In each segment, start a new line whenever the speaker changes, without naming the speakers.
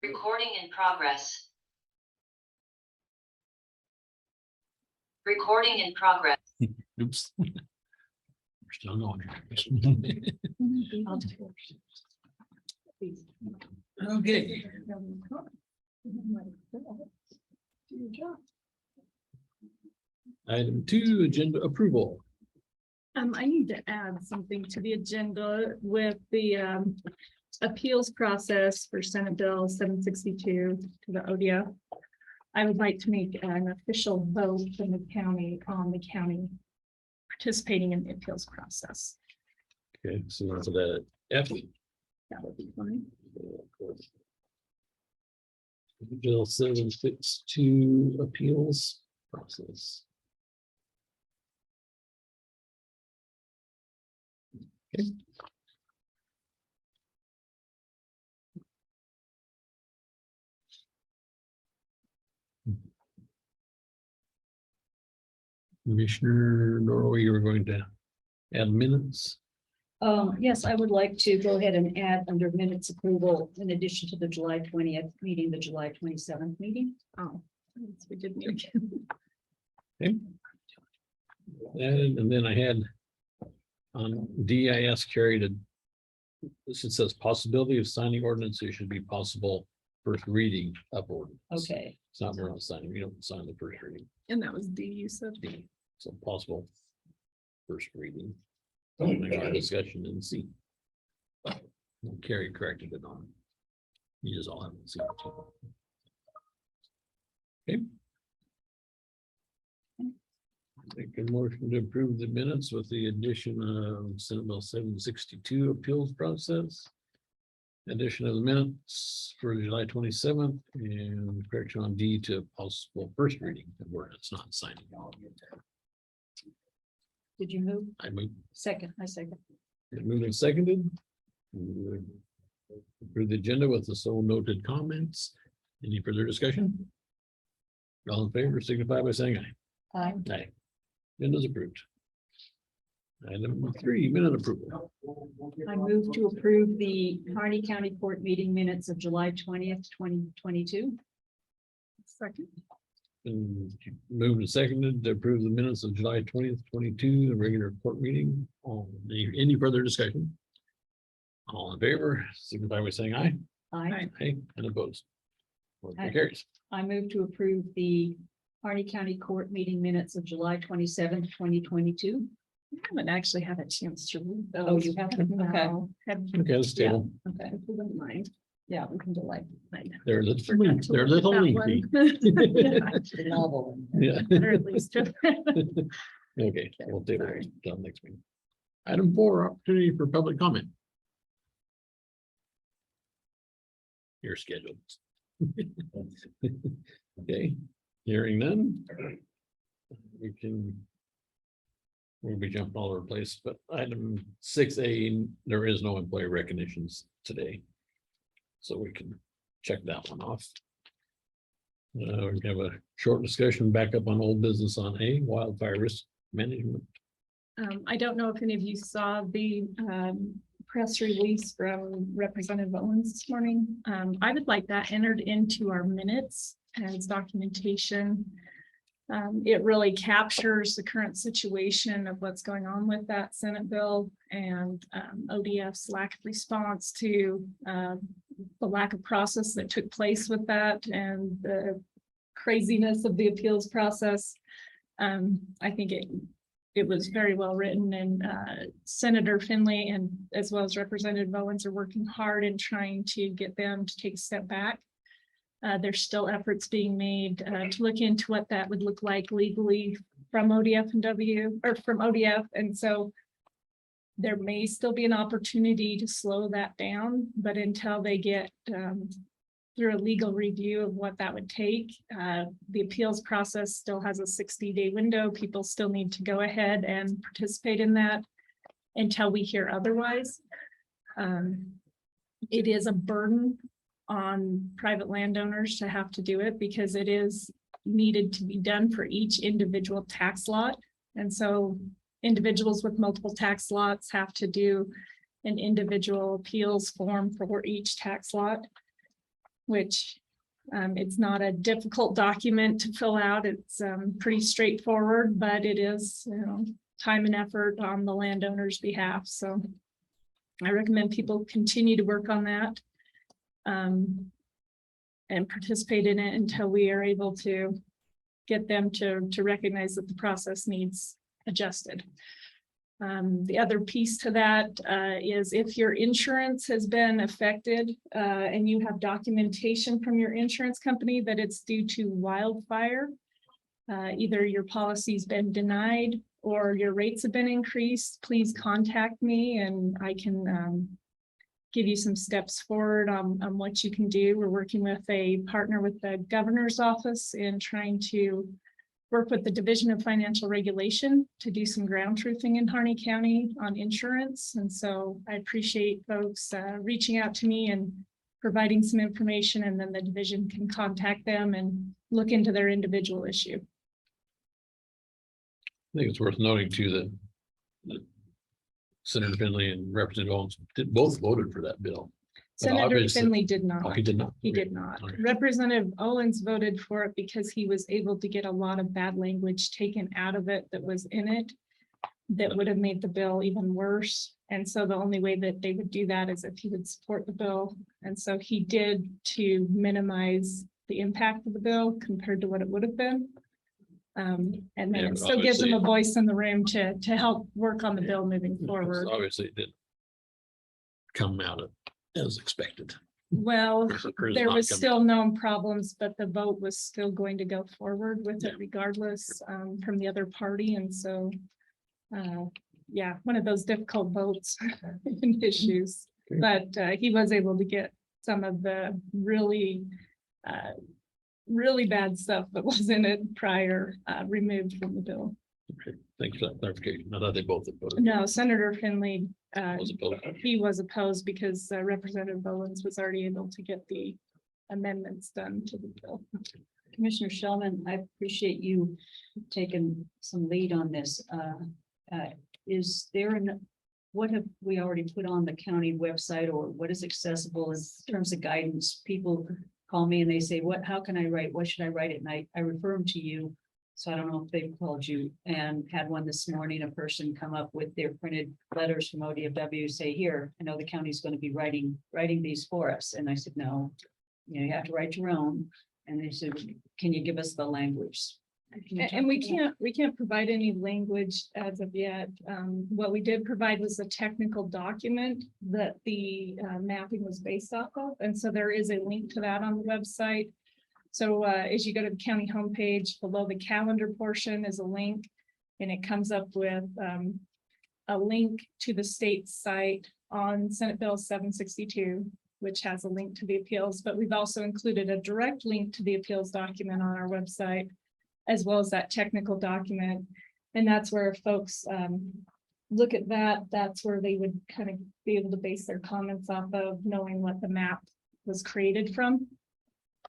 Recording in progress. Recording in progress.
Oops. We're still going. Okay. Item 2, agenda approval.
I need to add something to the agenda with the appeals process for Senate Bill 762 to the ODF. I would like to make an official vote from the county on the county participating in the appeals process.
Okay, so that's that F.
That would be fine.
Bill 762 appeals process. Okay. Commissioner Norway, you were going to add minutes.
Yes, I would like to go ahead and add under minutes approval, in addition to the July 20th meeting, the July 27th meeting.
Oh, yes, we did meet again.
Okay. And then I had on D, I asked Carrie to, this it says possibility of signing ordinance, it should be possible first reading of ordinance.
Okay,
It's not we're not signing, we don't sign the first reading.
And that was D, you said.
D, so possible first reading. Make our discussion and see. Carrie corrected it on. You just all haven't seen it too. Okay. Make a motion to approve the minutes with the addition of Senate Bill 762 appeals process. Addition of the minutes for July 27th and correction on D to possible first reading of ordinance not signing.
did you move?
I move.
Second, I second.
Moved and seconded. Approve the agenda with the so noted comments. Any further discussion? All in favor, signify by saying aye.
Aye.
Aye. Agenda's approved. Item 3, minute approval.
I move to approve the Harney County Court meeting minutes of July 20th, 2022.
Second.
And moved and seconded to approve the minutes of July 20th, 22, the regular court meeting. Any further discussion? All in favor, signify by saying aye.
Aye.
Aye, and opposed. Motion
Aye.
carries.
I move to approve the Harney County Court meeting minutes of July 27th, 2022.
I haven't actually had a chance to read those.
Oh, you haven't? Okay.
No. Have-
Okay, let's
Yeah.
table.
Okay,
if you wouldn't mind.
yeah, we can delay.
There's a
Forgot to
there's
look
a
at that
lengthy.
one.
Novel.
Yeah.
Or at least.
Okay, we'll table
sorry.
it till next meeting. Item 4, opportunity for public comment. You're scheduled. Okay, hearing none. We'll be jumping all over the place, but item 6A, there is no employee recognitions today. So we can check that one off. We have a short discussion back up on old business on A, wildfire risk management.
I don't know if any of you saw the press release from Representative Owens this morning. I would like that entered into our minutes as documentation. It really captures the current situation of what's going on with that Senate bill and ODF's lack of response to the lack of process that took place with that and the craziness of the appeals process. I think it was very well written, and Senator Finley and as well as Representative Owens are working hard in trying to get them to take a step back. There's still efforts being made to look into what that would look like legally from ODF and W or from ODF. And so there may still be an opportunity to slow that down, but until they get through a legal review of what that would take, the appeals process still has a 60-day window. People still need to go ahead and participate in that until we hear otherwise. It is a burden on private landowners to have to do it because it is needed to be done for each individual tax lot. And so individuals with multiple tax lots have to do an individual appeals form for each tax lot. which it's not a difficult document to fill out. It's pretty straightforward, but it is, you know, time and effort on the landowner's behalf. So I recommend people continue to work on that and participate in it until we are able to get them to recognize that the process needs adjusted. The other piece to that is if your insurance has been affected and you have documentation from your insurance company that it's due to wildfire, either your policy's been denied or your rates have been increased, please contact me and I can give you some steps forward on what you can do. We're working with a partner with the governor's office in trying to work with the Division of Financial Regulation to do some ground truthing in Harney County on insurance. And so I appreciate folks reaching out to me and providing some information, and then the division can contact them and look into their individual issue.
I think it's worth noting too that Senator Finley and Representative Owens both voted for that bill. But
Senator
obviously-
Finley did not.
Oh, he did not.
He
Okay.
did not.
Okay.
Representative Owens voted for it because he was able to get a lot of bad language taken out of it that was in it that would have made the bill even worse. And so the only way that they would do that is if he would support the bill. And so he did to minimize the impact of the bill compared to what it would have been. And then
Yeah,
it still gives them a
obviously-
voice in the room to help work on the bill moving forward.
Obviously, it didn't come out as expected.
Well,
Or is
there
not
was
coming.
still known problems, but the vote was still going to go forward with
Yeah.
it regardless from the other party. And so, yeah, one of those difficult votes and issues.
Okay.
But he was able to get some of the really, really bad stuff that was in it prior removed from the bill.
Okay, thanks for that clarification. I thought they both had voted.
No, Senator Finley,
Was opposed.
he was opposed because Representative Owens was already able to get the amendments done to the bill.
Commissioner Shellman, I appreciate you taking some lead on this. Is there what have we already put on the county website, or what is accessible in terms of guidance? People call me and they say, how can I write? What should I write at night? I refer them to you. So I don't know if they've called you, and had one this morning, a person come up with their printed letters from ODFW, say, here, I know the county's going to be writing these for us. And I said, no, you have to write your own. And they said, can you give us the language? Can you
And we
talk about
can't provide any language as of yet. What we did provide was a technical document that the mapping was based off of. And so there is a link to that on the website. So as you go to the county homepage, below the calendar portion is a link, and it comes up with a link to the state site on Senate Bill 762, which has a link to the appeals, but we've also included a direct link to the appeals document on our website, as well as that technical document. And that's where folks look at that. That's where they would kind of be able to base their comments off of, knowing what the map was created from,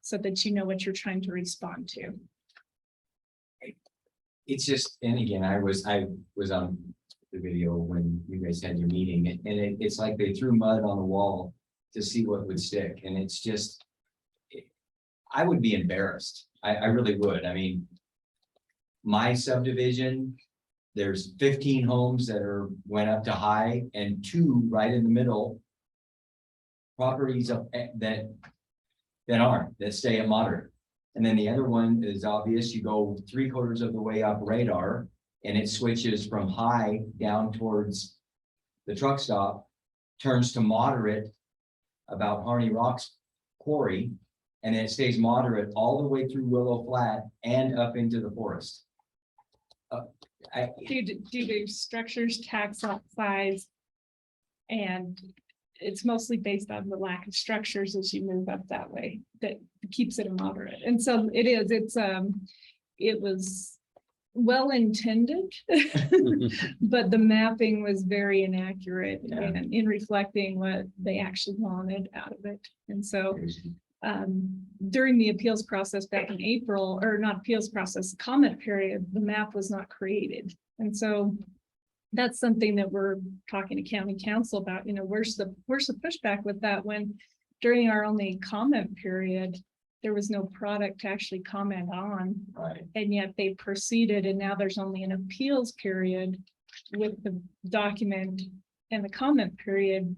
so that you know what you're trying to respond to.
It's just, and again, I was on the video when you guys had your meeting, and it's like they threw mud on the wall to see what would stick, and it's just, I would be embarrassed. I really would. I mean, my subdivision, there's 15 homes that went up to high, and 2 right in the middle. Properties up that aren't, that stay at moderate. And then the other one is obvious. You go 3/4 of the way up radar, and it switches from high down towards the truck stop, turns to moderate about Harney Rocks Quarry, and then it stays moderate all the way through Willow Flat and up into the forest.
Due to structures, tax lot size, and it's mostly based on the lack of structures as you move up that way that keeps it a moderate. And so it was well intended, but the mapping was very inaccurate in reflecting what they actually wanted out of it. And so during the appeals process back in April, or not appeals process, comment period, the map was not created. And so that's something that we're talking to county council about, where's the pushback with that when during our only comment period, there was no product to actually comment on.
Right.
And yet they proceeded, and now there's only an appeals period with the document and the comment period.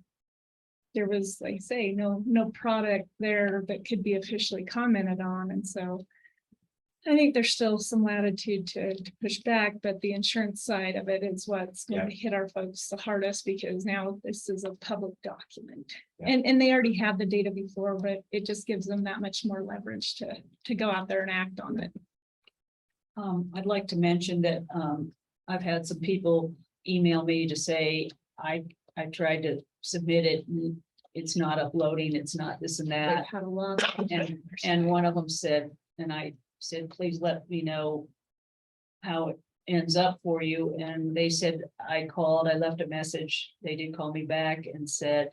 There was, like I say, no product there that could be officially commented on, and so I think there's still some latitude to push back, but the insurance side of it is what's going to hit our folks the hardest, because now this is a public document.
Yeah.
And they already have the data before, but it just gives them that much more leverage to go out there and act on it.
I'd like to mention that, I've had some people email me to say, I tried to submit it, and it's not uploading, it's not this and
They've
that.
had a lot.
And one of them said, and I said, please let me know how it ends up for you. And they said, I called, I left a message. They did call me back and said,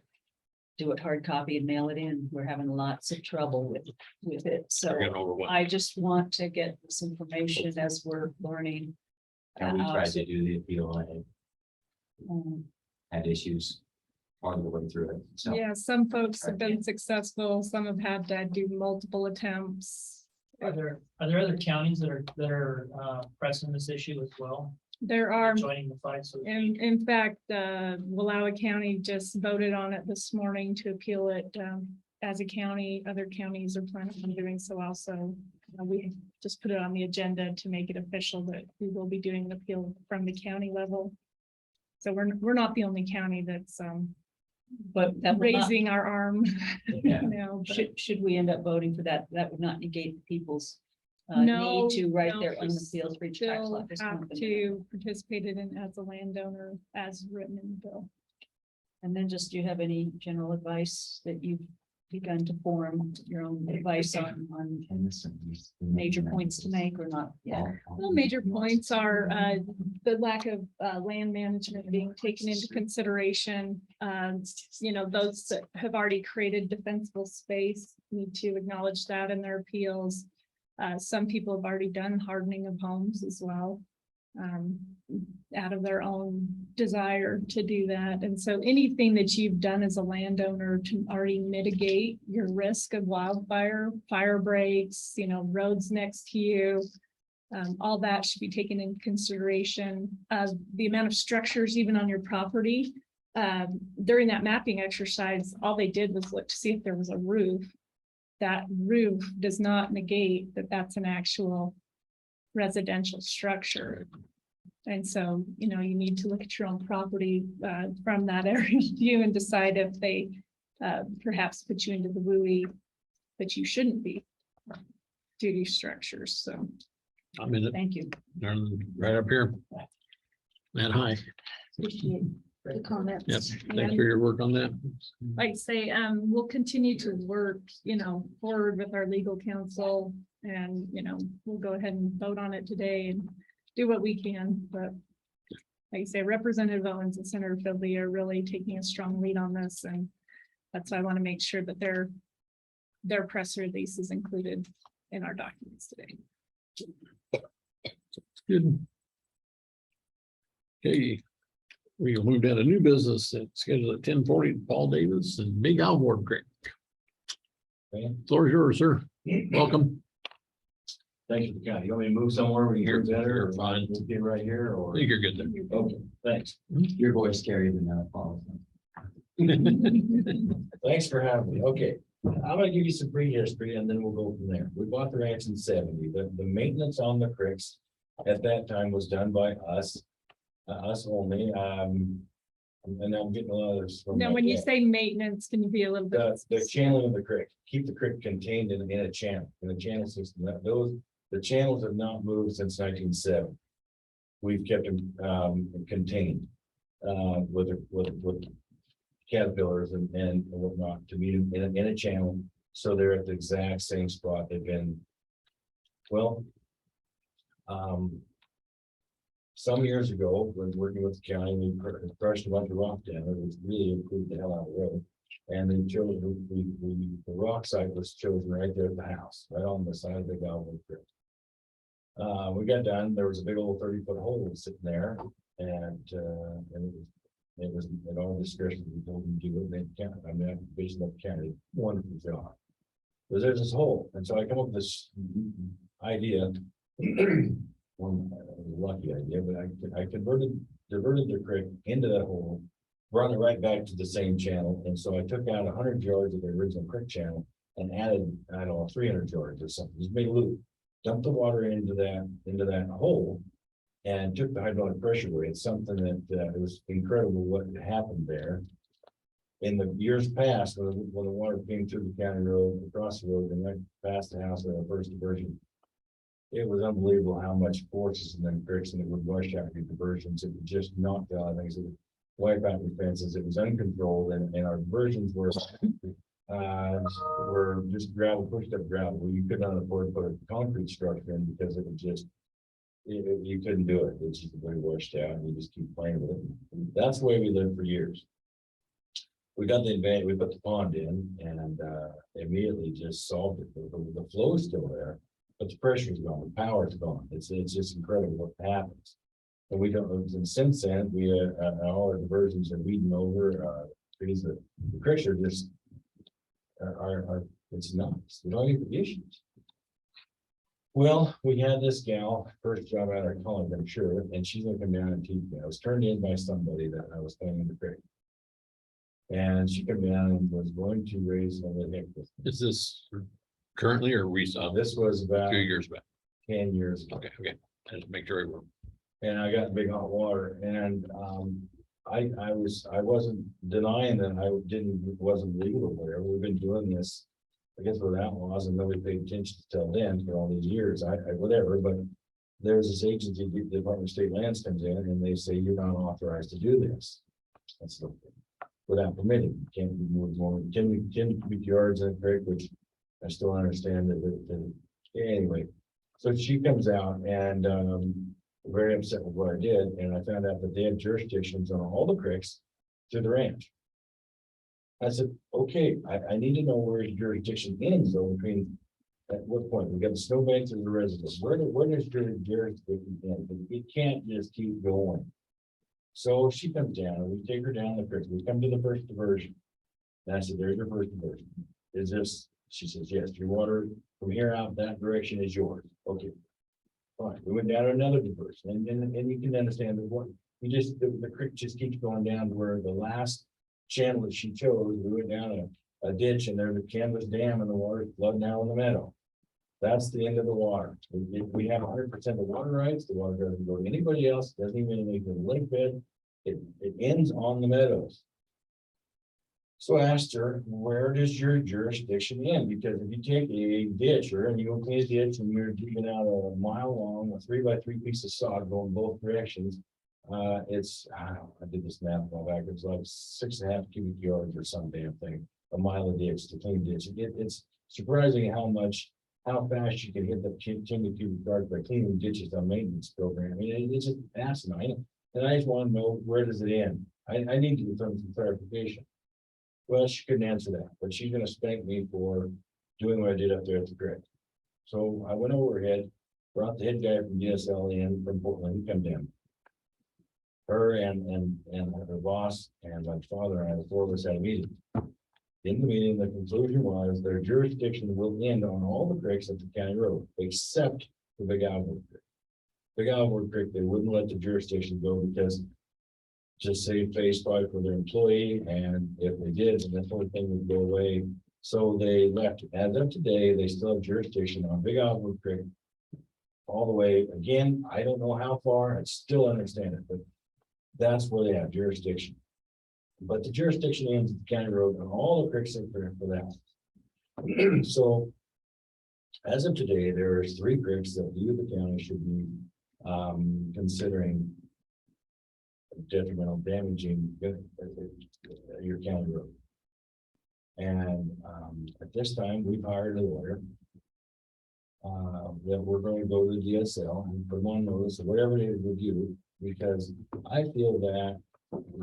do it hard copy and mail it in. We're having lots of trouble with it. So
They're getting overwhelmed.
I just want to get this information as we're learning.
And we tried to do the appeal and
Um,
had issues part of the way through it. So
Yeah, some folks have been successful, some have had to do multiple attempts.
Are there other counties that are pressing this issue as well?
There are,
Joining the fight, so.
in fact, Wallowa County just voted on it this morning to appeal it as a county. Other counties are planning on doing so also. We just put it on the agenda to make it official that we will be doing an appeal from the county level. So we're not the only county that's
But that will not,
raising our arm.
Yeah.
No, but
should we end up voting for that, that would not negate people's
No,
need to write
no,
their
we
own appeals for each tax
still
office.
have
company.
to participate in it as a landowner as written in the bill.
And then just, do you have any general advice that you've begun to form your own advice on major points to make or not? Yeah.
Well, major points are the lack of land management being taken into consideration. Those that have already created defensible space need to acknowledge that in their appeals. Some people have already done hardening of homes as well, out of their own desire to do that. And so anything that you've done as a landowner to already mitigate your risk of wildfire, fire breaks, roads next to you, all that should be taken into consideration. The amount of structures even on your property. During that mapping exercise, all they did was look to see if there was a roof. That roof does not negate that that's an actual residential structure. And so, you need to look at your own property from that aerial view and decide if they perhaps put you into the WUI that you shouldn't be due to structures. So
I'm in it,
Thank you.
right up here. Matt, hi.
appreciate the comments.
Yep,
And
thanks for your work on that.
like I say, we'll continue to work, forward with our legal counsel, and, we'll go ahead and vote on it today and do what we can, but like I say, Representative Owens and Senator Fidley are really taking a strong lead on this, and that's why I want to make sure that their press release is included in our documents today.
Good. Okay. We moved out of new business. It's scheduled at 10:40, Paul Davis and Big Alvord Creek. Floor is yours, sir. Welcome.
Thank you, County. You want me to move somewhere where you hear better,
You're
or
fine.
we'll get right here,
I
or?
think you're good there.
Okay, thanks.
Your voice carried enough. Paul.
Thanks for having me. Okay, I'm gonna give you some prehistory and then we'll go from there. We bought the ranch in '70. The maintenance on the creeks at that time was done by us only. And I'm getting a lot of this from.
Now,
my
when you
dad.
say maintenance, can you be a little bit?
The channeling of the creek, keep the creek contained in a channel, in a channel system. The channels have not moved since 1970. We've kept them contained with caterpillars and whatnot to meet them in a channel. So they're at the exact same spot they've been. Well, some years ago, when working with the county, we crushed a bunch of rock down. It was really improved the hell out of the road. And then chose, the rock site was chosen right there at the house, right on the side of the Galvin Creek. We got done, there was a big old 30-foot hole sitting there, and it was It was at all discretion, we told them to do it, they can't, I mean, that division of the county, wonderful job. But there's this hole, and so I come up with this idea. One lucky idea, but I diverted the creek into that hole, brought it right back to the same channel, and so I took out 100 yards of the original creek channel and added, I don't know, 300 yards or something, just made a loop, dumped the water into that hole, and took the hydraulic pressure away. It's something that it was incredible what happened there. In the years past, when the water came through the county road, across the road, and went past the house of the first diversion, it was unbelievable how much forces and then creeks, and it would wash out your diversions. It would just knock out things. It would wipe out your fences. It was uncontrolled, and our diversions were just gravel, pushed up gravel, where you could not afford to put a concrete structure in because it would just, you couldn't do it. It's just way washed out, and you just keep playing with it. That's the way we lived for years. We got the advantage, we put the pond in, and immediately just solved it. The flow's still there, but the pressure's gone, the power's gone. It's just incredible what happens. And we don't, and since then, we all our diversions are weeding over, trees, the creeks are just, it's nuts. We don't even have issues. Well, we had this gal, first job out of college, I'm sure, and she's gonna come down and teach me. I was turned in by somebody that I was playing in the creek. And she came down and was going to raise some of the heck with me.
Is this currently or recent?
This was about
2 years back.
10 years ago.
Okay. Just make sure everyone.
And I got big hot water, and I wasn't denying that wasn't legal or whatever. We've been doing this, I guess, with outlaws, and nobody paid attention till then for all these years. I whatever, but there's this agency, the Department of State Lands comes in, and they say you're not authorized to do this. That's the without permitting, can't be more, 10 cubic yards in a creek, which I still understand that anyway. So she comes out and very upset with what I did, and I found out that they had jurisdictions on all the creeks to the ranch. I said, okay, I need to know where his jurisdiction ends, though, between at what point we got the snowbanks and the residents. Where does your jurisdiction end? It can't just keep going. So she comes down, and we take her down the creek. We come to the first diversion. And I said, there's your first diversion. Is this? She says, yes, your water from here out that direction is yours. Okay. Fine. We went down to another diversion, and you can understand that what we just the creek just keeps going down to where the last channel that she chose, we went down a ditch, and there's a canvas dam, and the water's flooding out in the meadow. That's the end of the water. We have 100% of water rights. The water doesn't go to anybody else. Doesn't even make the lake bed. It ends on the meadows. So I asked her, where does your jurisdiction end? Because if you take a ditch, and you go clean a ditch, and you're digging out a mile long, a 3x3 piece of sod going both directions, it's, I don't know, I did this math while back. It's like 6.5 cubic yards or some damn thing, a mile of ditch to clean ditch. It's surprising how fast you can hit the 10 cubic yards by cleaning ditches on maintenance program. I mean, it's just asinine. And I just want to know, where does it end? I need to get some clarification. Well, she couldn't answer that, but she's gonna spank me for doing what I did up there at the creek. So I went overhead, brought the head guy from DSL in from Portland, he come down. Her and her boss and my father and I, the four of us had a meeting. In the meeting, the conclusion was their jurisdiction will end on all the creeks at the county road, except the Big Alvord Creek. Big Alvord Creek, they wouldn't let the jurisdiction go because just save face fight for their employee, and if they did, then the whole thing would go away. So they left. As of today, they still have jurisdiction on Big Alvord Creek all the way. Again, I don't know how far. I still understand it, but that's where they have jurisdiction. But the jurisdiction ends at the county road on all the creeks in for that. So as of today, there's 3 creeks that you, the county, should be considering detrimental damaging your county road. And at this time, we've hired a lawyer that we're going to go to the DSL and put them on notice or whatever it is we do, because I feel that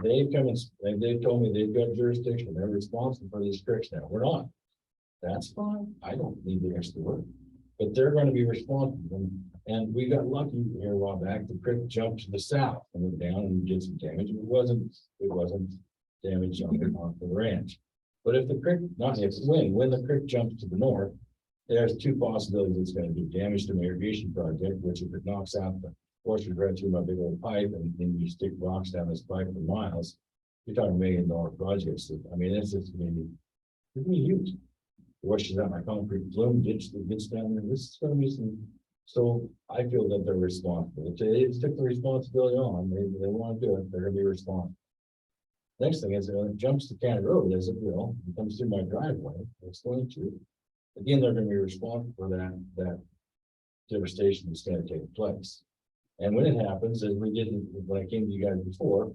they've come and they've told me they've got jurisdiction. They're responsible for these creeks now. We're not. That's fine. I don't need the extra work. but they're gonna be responsible. And we got lucky here a while back, the creek jumped to the south and went down and did some damage. It wasn't damage on the ranch. But if the creek, not if, when the creek jumps to the north, there's two possibilities. It's gonna do damage to my irrigation project, which if it knocks out the forces right through my big old pipe and then you stick rocks down this pipe for miles, you're talking $1 million projects. I mean, it's gonna be huge. Washes out my concrete flume ditch that gets down there. This is gonna be some, so I feel that they're responsible. They took the responsibility on. They want to do it, they're gonna be responsible. Next thing is when it jumps to county road, as it will, it comes through my driveway, it's going to. Again, they're gonna be responsible for that devastation that's gonna take place. And when it happens, as we did when I came to you guys before,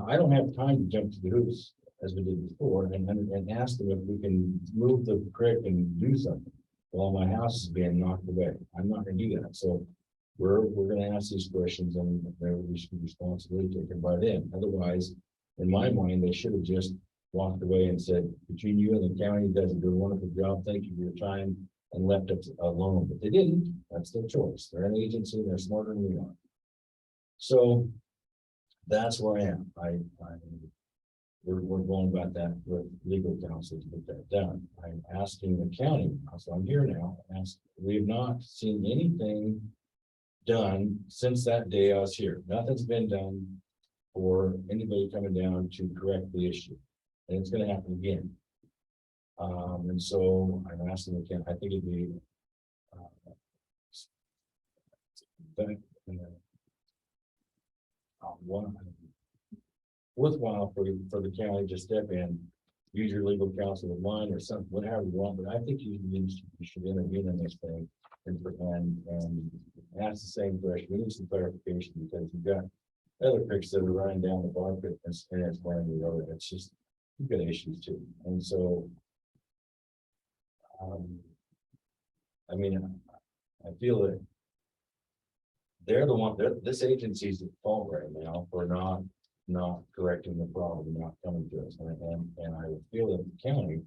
I don't have time to jump to the hoops as we did before and ask them if we can move the creek and do something while my house is being knocked away. I'm not gonna do that. So we're gonna ask these questions and there will be responsibility taken by them. Otherwise, in my mind, they should have just walked away and said, between you and the county, you guys do a wonderful job. Thank you for your time, and left us alone. But they didn't. That's their choice. They're an agency. They're smarter than we are. So that's where I am. We're going about that with legal counsel to get that done. I'm asking the county, so I'm here now. We've not seen anything done since that day I was here. Nothing's been done for anybody coming down to correct the issue. And it's gonna happen again. And so I'm asking the county, I think it'd be worthwhile for the county to step in, use your legal counsel of mine or something, whatever you want, but I think you should intervene in this thing and ask the same question. We need some clarification because you've got other creeks that are running down the bar pit and it's running the road. It's just, you've got issues too. And so, I mean, I feel that they're the one that this agency's at fault right now for not correcting the problem, not coming to us. And I would feel that the county,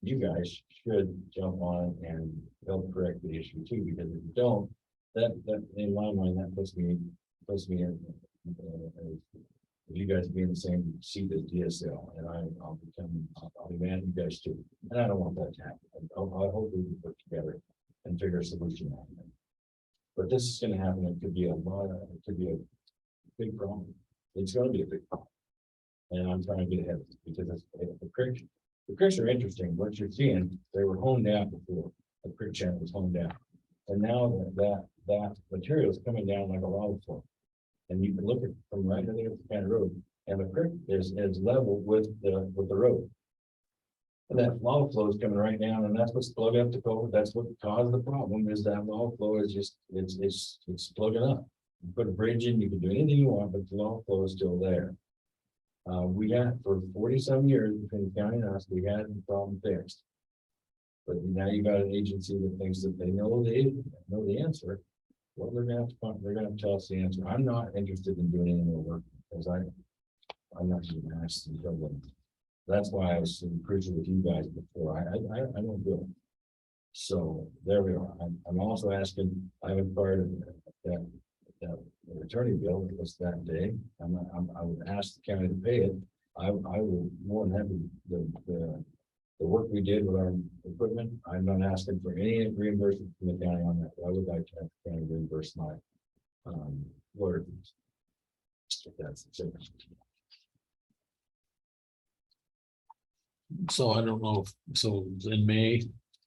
you guys should jump on and help correct the issue too, because if you don't, that in my mind, that puts me in you guys be in the same seat as DSL, and I'll be mad at you guys too. And I don't want that to happen. I hope we can work together and figure a solution out. But this is going to happen. It could be it could be a big problem. It's going to be a big problem. And I'm trying to get ahead of it because the creeks are interesting. What you're seeing, they were honed out before. The creek channel was honed out. And now that material is coming down like a lava flow. And you can look at from right there at the county road, and the creek is level with the road. And that lava flow is coming right down, and that's what's plugging up the culvert. That's what caused the problem. Is that lava flow is just it's plugging up. You put a bridge in, you can do anything you want, but the lava flow is still there. We had for 40-some years between the county and us, we had the problem fixed. But now you got an agency that thinks that they know the answer. Well, they're gonna have to tell us the answer. I'm not interested in doing any more work because I'm not even asked to tell them. That's why I was crucial with you guys before. I don't do it. So there we are. I'm also asking. I was part of that attorney bill that was that day. I would ask the county to pay it. I would more than happy the work we did with our equipment. I'm not asking for any reimbursement from the county on that. I would like to have the county reimburse my lawyer fees. If that's the same.
So I don't know so it's in May,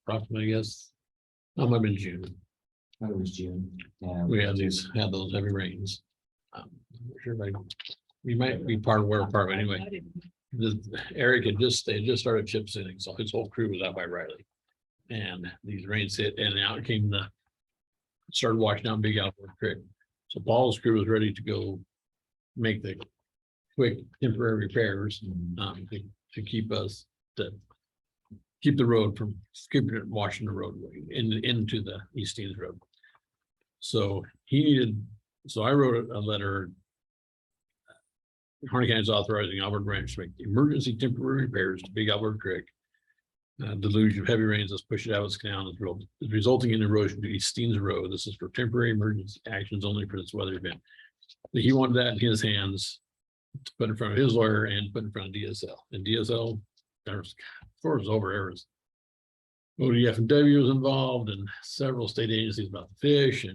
approximately, I guess. Might have been June.
It was June.
We had those heavy rains. Sure, you might be part of where part anyway. Eric had just started chip sealing, so his whole crew was out by Riley. And these rains hit, and out came started washing out Big Alpha Creek. So Paul's crew was ready to go make the quick temporary repairs to keep the road from washing the roadway into the East Eames Road. So I wrote a letter. Harney County is authorizing Albert Branch to make emergency temporary repairs to Big Albert Creek Deluge of heavy rains has pushed it out of its canal, resulting in erosion to East Steens Road. This is for temporary emergency actions only for this weather event. He wanted that in his hands to put in front of his lawyer and put in front of DSL. And DSL, before it was over, there was ODF&W was involved and several state agencies about the fish,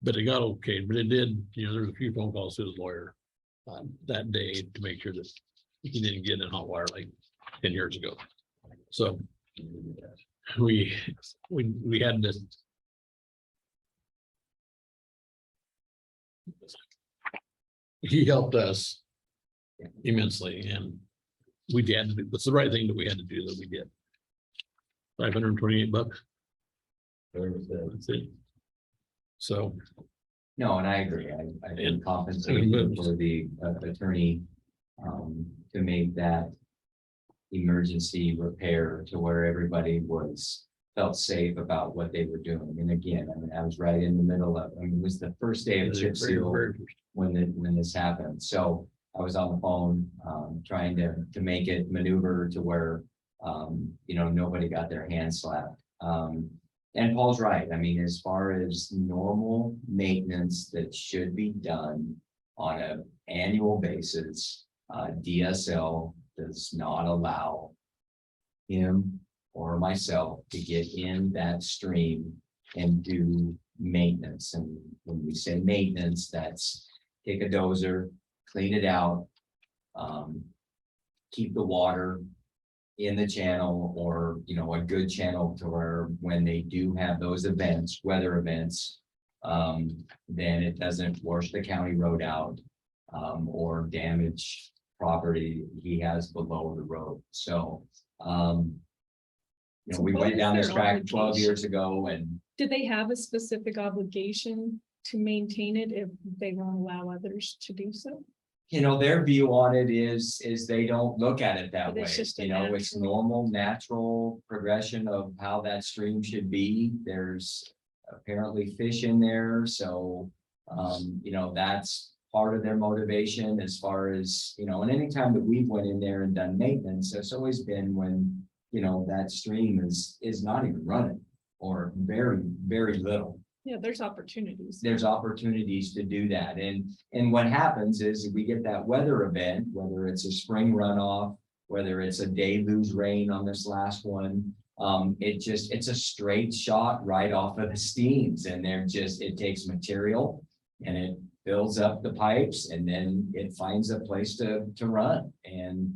but it got okay. But it did, there was a few phone calls to his lawyer that day to make sure that he didn't get in hot water like 10 years ago. So we had this. He helped us immensely, and we had to do. It's the right thing that we had to do that we did. $528. That's it. So.
No, and I agree. I
And-
didn't compensate for the attorney to make that emergency repair to where everybody felt safe about what they were doing. And again, I mean, I was right in the middle of, it was the first day of chip seal when this happened. So I was on the phone trying to make it maneuver to where nobody got their hands slapped. And Paul's right. I mean, as far as normal maintenance that should be done on an annual basis, DSL does not allow him or myself to get in that stream and do maintenance. And when we say maintenance, that's take a dozer, clean it out, keep the water in the channel, or a good channel to where when they do have those events, weather events, then it doesn't wash the county road out or damage property he has below the road. So we
what
went
is
down this
their
track 12
obligation?
years ago, and
Do they have a specific obligation to maintain it if they won't allow others to do so?
their view on it is they don't look at it that
But
way.
it's just a
It's
natural-
normal, natural progression of how that stream should be. There's apparently fish in there, so that's part of their motivation as far as, and anytime that we've went in there and done maintenance, it's always been when, that stream is not even running or very, very little.
Yeah, there's opportunities.
There's opportunities to do that. And what happens is we get that weather event, whether it's a spring runoff, whether it's a deluge rain on this last one, it's a straight shot right off of the steams, and it takes material and it fills up the pipes, and then it finds a place to run. And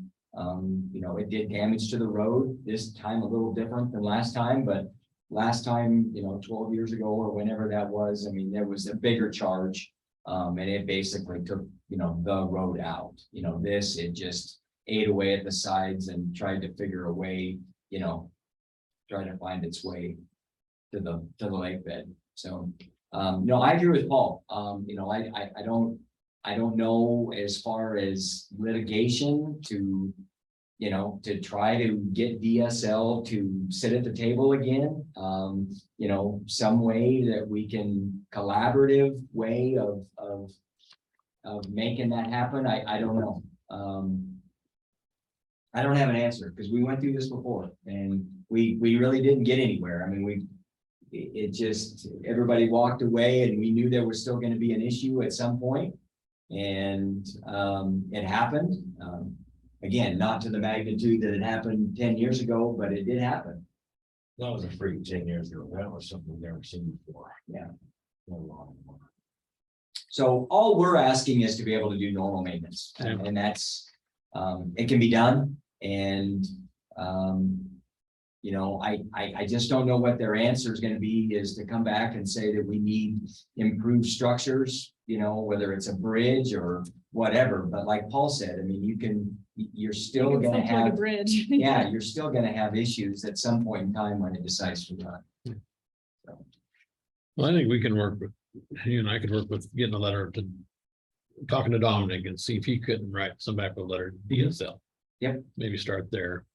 it did damage to the road this time, a little different than last time, but last time, 12 years ago or whenever that was, I mean, there was a bigger charge. And it basically took, the road out. It just ate away at the sides and tried to figure a way, try to find its way to the lake bed. So, no, I agree with Paul. I don't know as far as litigation to try to get DSL to sit at the table again. Some way that we can collaborative way of making that happen. I don't know. I don't have an answer because we went through this before and we really didn't get anywhere. I mean, it just, everybody walked away and we knew there was still going to be an issue at some point, and it happened. Again, not to the magnitude that it happened 10 years ago, but it did happen.
That was a freak 10 years ago. That was something we've never seen before.
Yeah.
No long.
So all we're asking is to be able to do normal maintenance,
Yeah.
and that's, it can be done. And, I just don't know what their answer is going to be, is to come back and say that we need improved structures, whether it's a bridge or whatever. But like Paul said, I mean, you're still going to
Something like a
have,
bridge.
yeah, you're still going to have issues at some point in time when it decides to run.
Well, I think we can work with, you and I could work with getting a letter to, talking to Dominic and see if he couldn't write some back with a letter to DSL.
Yep.
Maybe start there.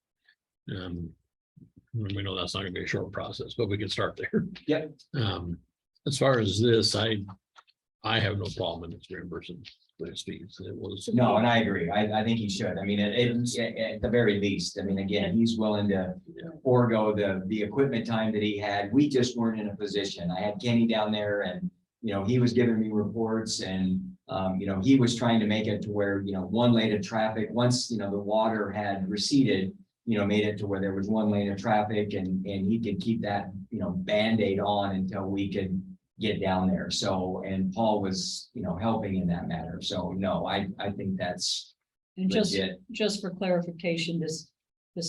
We know that's not gonna be a short process, but we can start there.
Yep.
As far as this, I I have no problem in it's reimbursing those fees. It was.
No, and I agree. I think he should. I mean, at the very least, I mean, again, he's willing to forego the equipment time that he had. We just weren't in a position. I had Kenny down there and, you know, he was giving me reports and, you know, he was trying to make it to where, you know, one lane of traffic, once, you know, the water had receded, you know, made it to where there was one lane of traffic and he could keep that, you know, Band-Aid on until we could get down there. So, and Paul was, you know, helping in that matter. So no, I think that's
And
legit.
just for clarification, this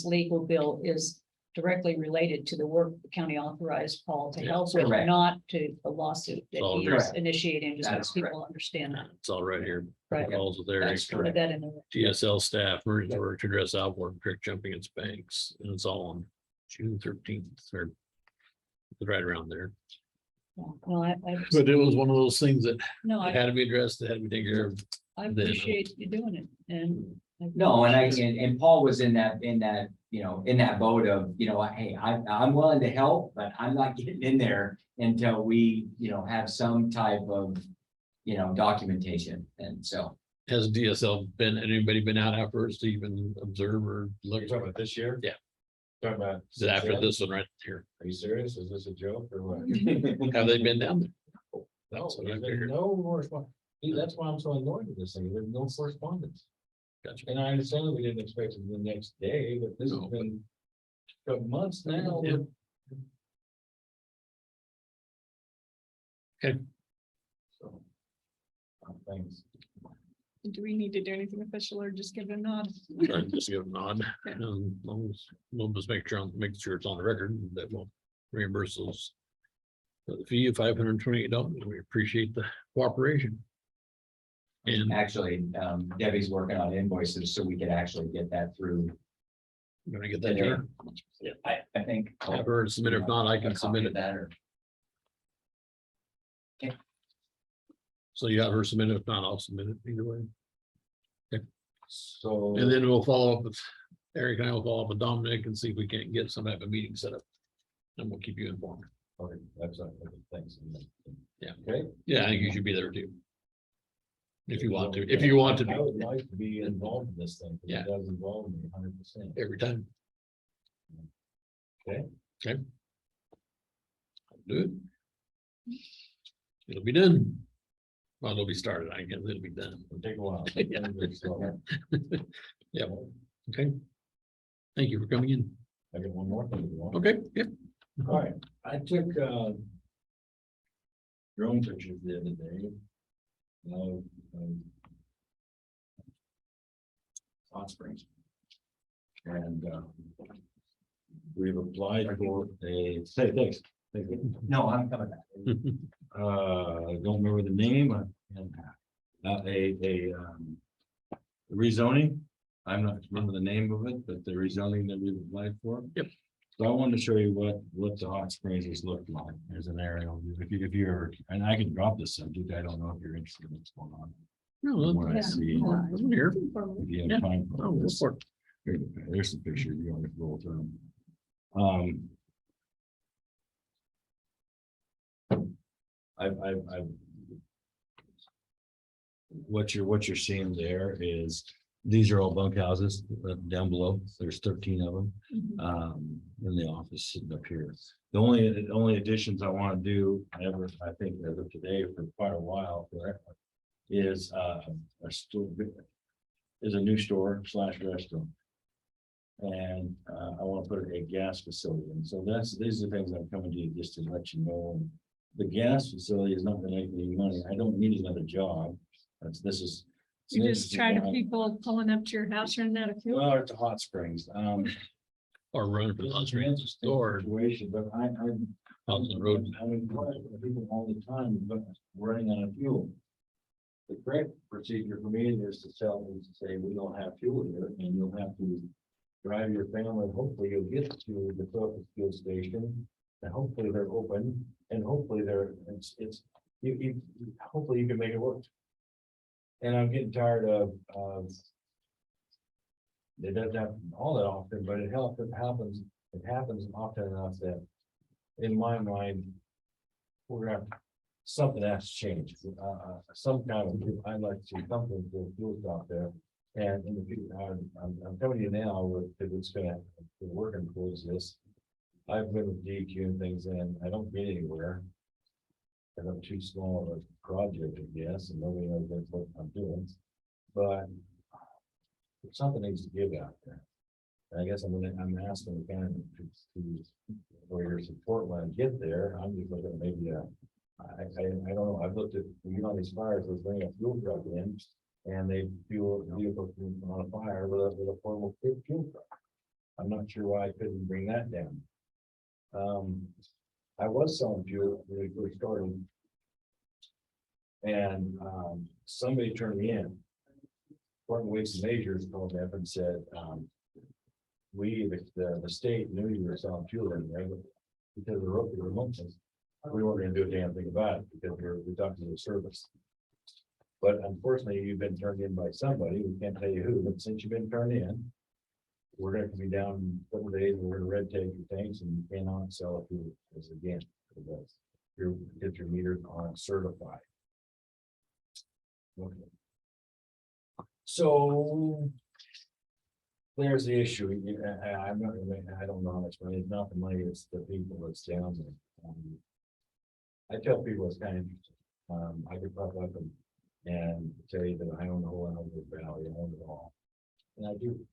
legal bill is directly related to the work the county authorized Paul to
Yeah,
help with,
correct.
not to the lawsuit that
All
he is
correct.
initiating, just
That's
so people understand that.
It's all right here.
Right.
Calls there.
That's
Put
correct.
that in the.
TSL staff, emergency work to address outboard creek jumping its banks, and it's all on June 13th, or right around there.
Well,
But it was one of those things that
no,
had to be addressed, that had to be taken care of.
I appreciate you doing it and.
No, and Paul was in that, you know, in that boat of, you know, hey, I'm willing to help, but I'm not getting in there until we, you know, have some type of, you know, documentation. And so,
Has DSL anybody been out afterwards to even observe or look?
You're talking about this year?
Yeah.
Talking about.
Is it after this one right here?
Are you serious? Is this a joke or what?
Have they been down there?
No,
That's what I
there's been
figured.
no correspondence. See, that's why I'm so annoyed with this thing. There's no correspondence.
Gotcha.
And I understand we didn't expect it the next day, but this has
No, but-
been for months now.
Yeah. Okay.
So, thanks.
Do we need to do anything official or just give a nod?
Sorry, just give a nod. Long as we'll just make sure it's on the record that we'll reimburse those. The fee of $528. We appreciate the cooperation. And
actually, Debbie's working on invoices so we could actually get that through.
I'm gonna get that
today.
here.
I think.
Have her submit it. If not, I can submit it.
That or.
So you have her submit it. If not, I'll submit it either way.
So.
And then we'll follow up with Eric and I will follow up with Dominic and see if we can't get some type of meeting set up. And we'll keep you informed.
Okay, that's not, thanks.
Yeah.
Okay.
Yeah, I think you should be there too. If you want to, if you want to
I would
be,
like to be involved in this thing. 'cause
Yeah.
It does involve me 100%.
every time.
Okay.
Okay. Do it. It'll be done. Well, it'll be started, I guess it'll be done.
It'll take a while.
Yeah.
So,
Yeah, okay. Thank you for coming in.
I got one more thing. if you want.
Okay, yeah.
All right, I took drone pictures the other day. Of Hot Springs. And we've applied for a, say, thanks. Thank you.
No, I'm coming back.
I don't remember the name, rezoning. I'm not remember the name of it, but the rezoning that we've applied for.
Yep.
So I wanted to show you what the Hot Springs has looked like. There's an aerial, if you're, and I can drop this subject, I don't know if you're interested in what's going on.
No,
What I see,
I'm here.
if you
Yeah.
have time. for
Oh, go
this.
for it.
There's some pictures, you want to roll through them. I've. What you're seeing there is, these are all bunkhouses down below. There's 13 of them. In the office sitting up here. The only additions I want to do ever, I think as of today for quite a while, correct, is a store, is a new store / restaurant. And I want to put a gas facility in. So these are things I'm coming to you just to let you know. The gas facility is not going to make any money. I don't need another job. This is.
You just tired of people pulling up to your house running out of fuel.
Well, it's a Hot Springs.
Or run for the Hot Springs store,
Situation, but I.
out on the road.
I mean, people all the time, but running out of fuel. The correct procedure for me is to tell them to say, we don't have fuel here, and you'll have to drive your family. Hopefully you'll get to the closest fuel station, and hopefully they're open, and hopefully hopefully you can make it work. And I'm getting tired of, it doesn't happen all that often, but it happens often enough that, in my mind, we're gonna have to something has to change. Some kind of, I'd like to see something to do out there. And in the future, I'm telling you now, if it's gonna, we're working towards this. I've been with DEQ and things and I don't get anywhere. And I'm too small of a project, I guess, and nobody knows what I'm doing. But something needs to give out there. And I guess I'm asking the county to, for your support when I get there. I'm just looking at maybe I don't know. I've looked at, these fires, let's bring a fuel truck in and they fuel vehicles on a fire with a portable fuel truck. I'm not sure why I couldn't bring that down. I was selling fuel when we first started. And somebody turned me in. Department of Weights and Measures called me up and said, the state knew you were selling fuel in there, but because of the remoteness, we weren't gonna do a damn thing about it because we talked to the service. But unfortunately, you've been turned in by somebody, we can't tell you who, but since you've been turned in, we're gonna be down in a couple of days, we're gonna red tape your tanks and you cannot sell it fuel as again. Because your meters aren't certified. Okay. So there's the issue. I'm not, I don't know how much money, it's not the money, it's the people that's down there. I tell people it's kind of interesting. I could pop up and tell you that I own the whole Elwood Valley, I own it all. And I do.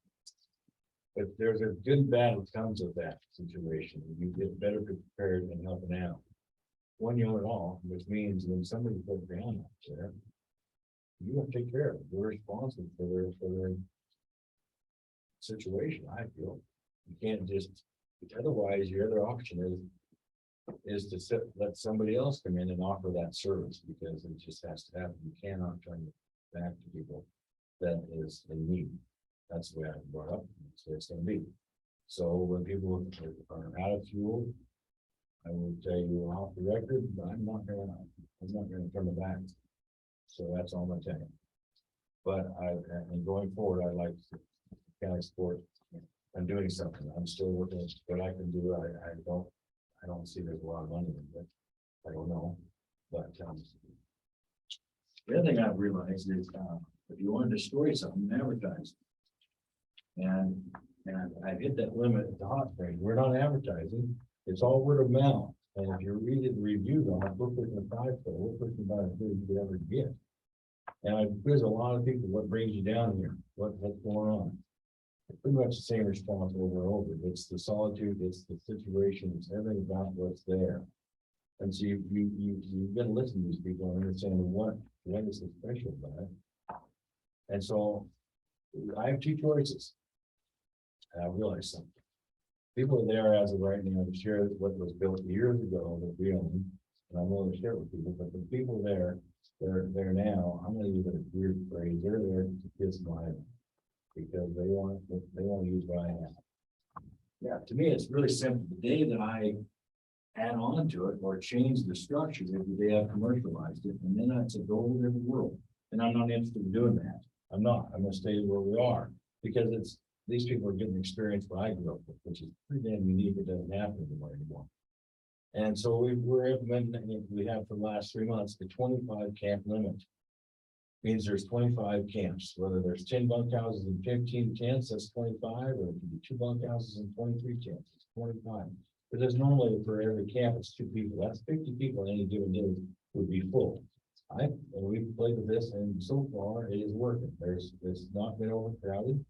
But there's a good and bad that comes with that situation. You get better prepared and helping out. When you own it all, which means when somebody puts down out there, you have to take care of it. You're responsible for their situation, I feel. You can't just, otherwise your other option is to let somebody else come in and offer that service because it just has to happen. You cannot turn it back to people that is in need. That's the way I brought up. That's the way it's gonna be. So when people are out of fuel, I will tell you off the record, but I'm not gonna turn it back. So that's all I'm gonna tell you. But and going forward, I like county support. I'm doing something. I'm still working at what I can do. I don't see there's a lot of money in it. I don't know. But the other thing I've realized is if you want to destroy something, advertise. And I hit that limit at the hot spring. We're not advertising. It's all word of mouth. And if you read it, reviews on it, we're pushing a 5-star. We're pushing about as good as you ever get. And there's a lot of people. What brings you down here? What's going on? It's pretty much the same response over and over. It's the solitude. It's the situation. It's everything about what's there. And so you've got to listen to these people and understand what is so special about it. And so I have two choices. And I realized something. People are there as of right now to share what was built years ago that we own, and I'm willing to share it with people. But the people there, they're now. I'm going to use a weird phrase. They're there to kiss my island because they want to use what I have. Yeah, to me, it's really simple. The day that I add on to it or change the structure, is the day I've commercialized it, and then that's a whole different world. And I'm not interested in doing that. I'm not. I'm going to stay where we are because these people are getting experience what I grew up with, which is pretty damn unique. It doesn't happen anymore. And so we're implementing, we have for the last 3 months, the 25 camp limit. Means there's 25 camps, whether there's 10 bunkhouses and 15 tents, that's 25, or it could be 2 bunkhouses and 23 tents, it's 25. But there's normally for every camp, it's 2 people. That's 50 people any given day would be full. And we've played with this, and so far it is working. It's not been overcrowded.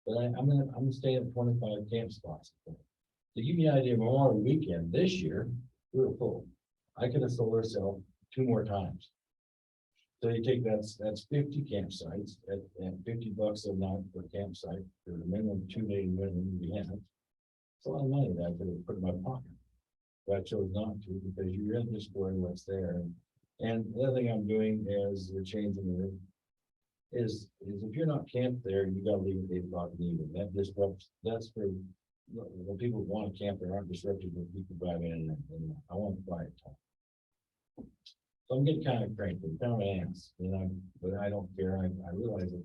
But I'm gonna stay at 25 camp spots. To give you an idea, Memorial Weekend this year, we were full. I could have sold ourselves 2 more times. So you take that's 50 campsites at $50 a night per campsite for the minimum 2-day minimum we have. It's a lot of money that I could have put in my pocket. But I chose not to because you really destroy what's there. And the other thing I'm doing is we're changing the is if you're not camped there, you gotta leave at 8 o'clock in the evening. That disrupts, that's for when people want to camp, they aren't disrupted when people drive in and I want quiet time. So I'm getting kind of cranky, kind of an ass, but I don't care. I realize that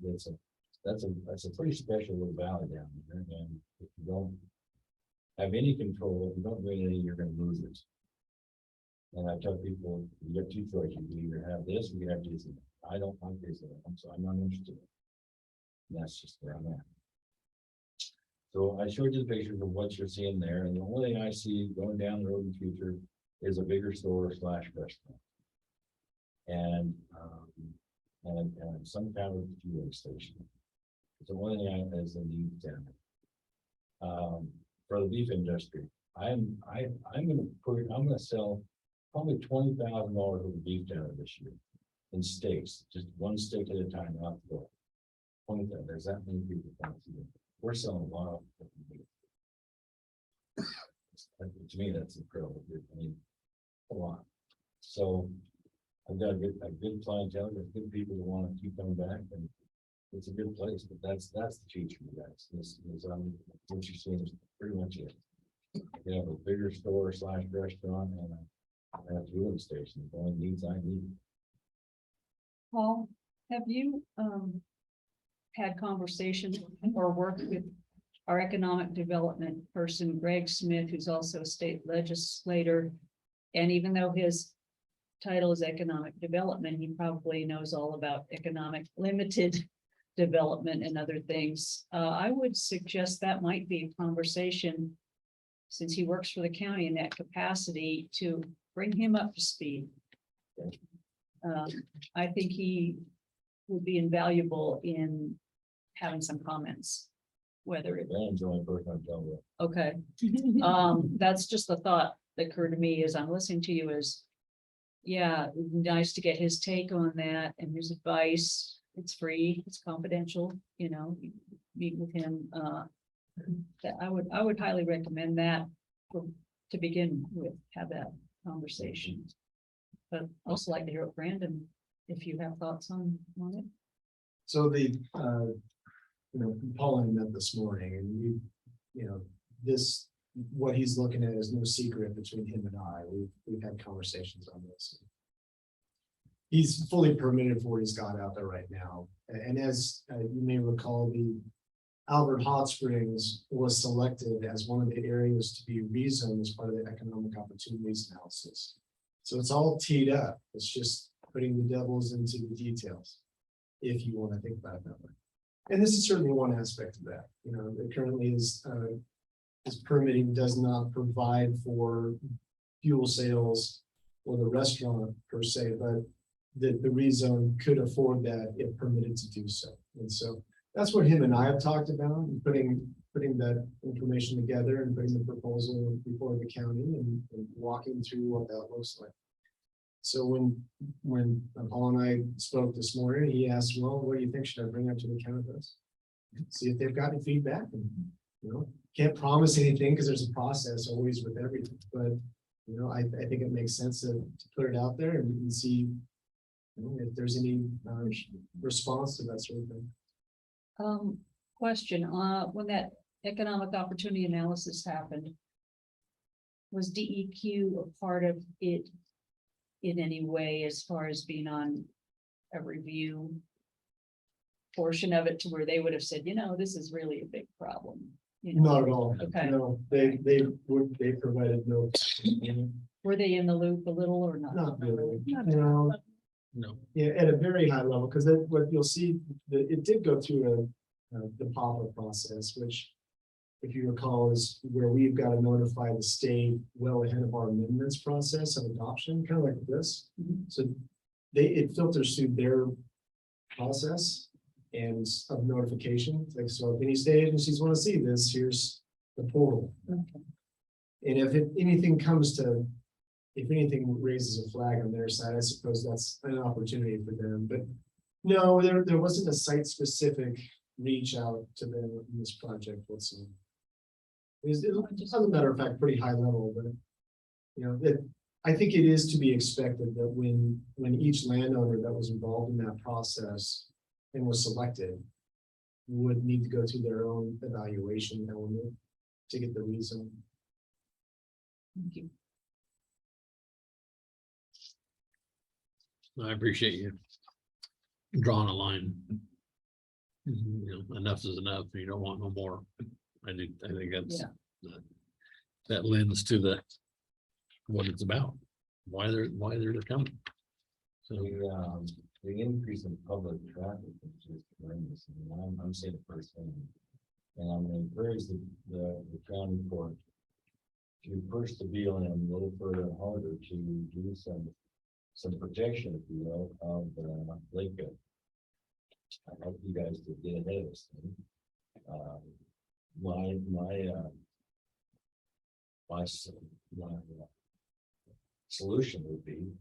that's a pretty special little valley down there. And if you don't have any control, if you don't do anything, you're gonna lose it. And I tell people, you have two choices, you can either have this, or you have this. I don't like this, so I'm not interested. And that's just where I'm at. So I showed you the pictures of what you're seeing there, and the only thing I see going down the road in the future is a bigger store / restaurant. And some kind of fueling station. It's the only thing as a need down. For the beef industry, I'm gonna sell probably $20,000 worth of beef down there this year. In steaks, just one steak at a time, not the door. 20,000, there's that many people. We're selling a lot of. To me, that's incredible. I mean, a lot. So I've got a good clientele, there's good people that want to keep coming back, and it's a good place, but that's the future, guys. This is, what you're seeing is pretty much it. You have a bigger store / restaurant and a fueling station, the only needs I need.
Paul, have you had conversations or worked with our economic development person, Greg Smith, who's also a state legislator? And even though his title is economic development, he probably knows all about economic limited development and other things. I would suggest that might be a conversation, since he works for the county in that capacity, to bring him up to speed. I think he would be invaluable in having some comments, whether it,
Dan's the only person I'm telling you.
okay. That's just the thought that occurred to me as I'm listening to you is, yeah, it'd be nice to get his take on that and his advice. It's free, it's confidential, you know, you meet with him. That I would highly recommend that to begin with, have that conversation. But also like to hear what Brandon, if you have thoughts on it.
So Paul and I met this morning, and what he's looking at is no secret between him and I. We've had conversations on this. He's fully permitted for what he's got out there right now. And as you may recall, the Albert Hot Springs was selected as one of the areas to be rezoned as part of the economic opportunities analysis. So it's all teed up. It's just putting the devils into the details, if you want to think about it that way. And this is certainly one aspect of that. It currently is permitting does not provide for fuel sales or the restaurant per se, but the rezone could afford that if permitted to do so. And so that's what him and I have talked about, and putting that information together and putting the proposal before the county and walking through what that looks like. So when Paul and I spoke this morning, he asked, well, what do you think? Should I bring up to the county? See if they've gotten feedback. And can't promise anything because there's a process always with everything. But I think it makes sense to put it out there and we can see if there's any response to that sort of thing.
Question, when that economic opportunity analysis happened, was DEQ a part of it in any way as far as being on a review portion of it to where they would have said, this is really a big problem?
Not at all.
Okay.
No, they provided no.
Were they in the loop a little or not?
Not really.
No.
Yeah, at a very high level, because what you'll see, it did go through the pop-up process, which, if you recall, is where we've got to notify the state well ahead of our amendments process of adoption, kind of like this. So it filters through their process and of notification. Like, so if any state agencies want to see this, here's the portal.
Okay.
And if anything comes to, if anything raises a flag on their side, I suppose that's an opportunity for them. But no, there wasn't a site-specific reach out to them in this project whatsoever. As a matter of fact, pretty high level, but I think it is to be expected that when each landowner that was involved in that process and was selected would need to go through their own evaluation element to get the rezone.
Thank you.
I appreciate you drawing a line. Enough is enough. You don't want no more. I think that's that lends to what it's about. why they're coming. So,
The increase in public traffic is just horrendous. I mean, I'm seeing it firsthand. And I'm gonna encourage the county court to push the BLM a little further and harder to do some protection, if you will, of Lakeville. I hope you guys did get ahead of this thing. My solution would be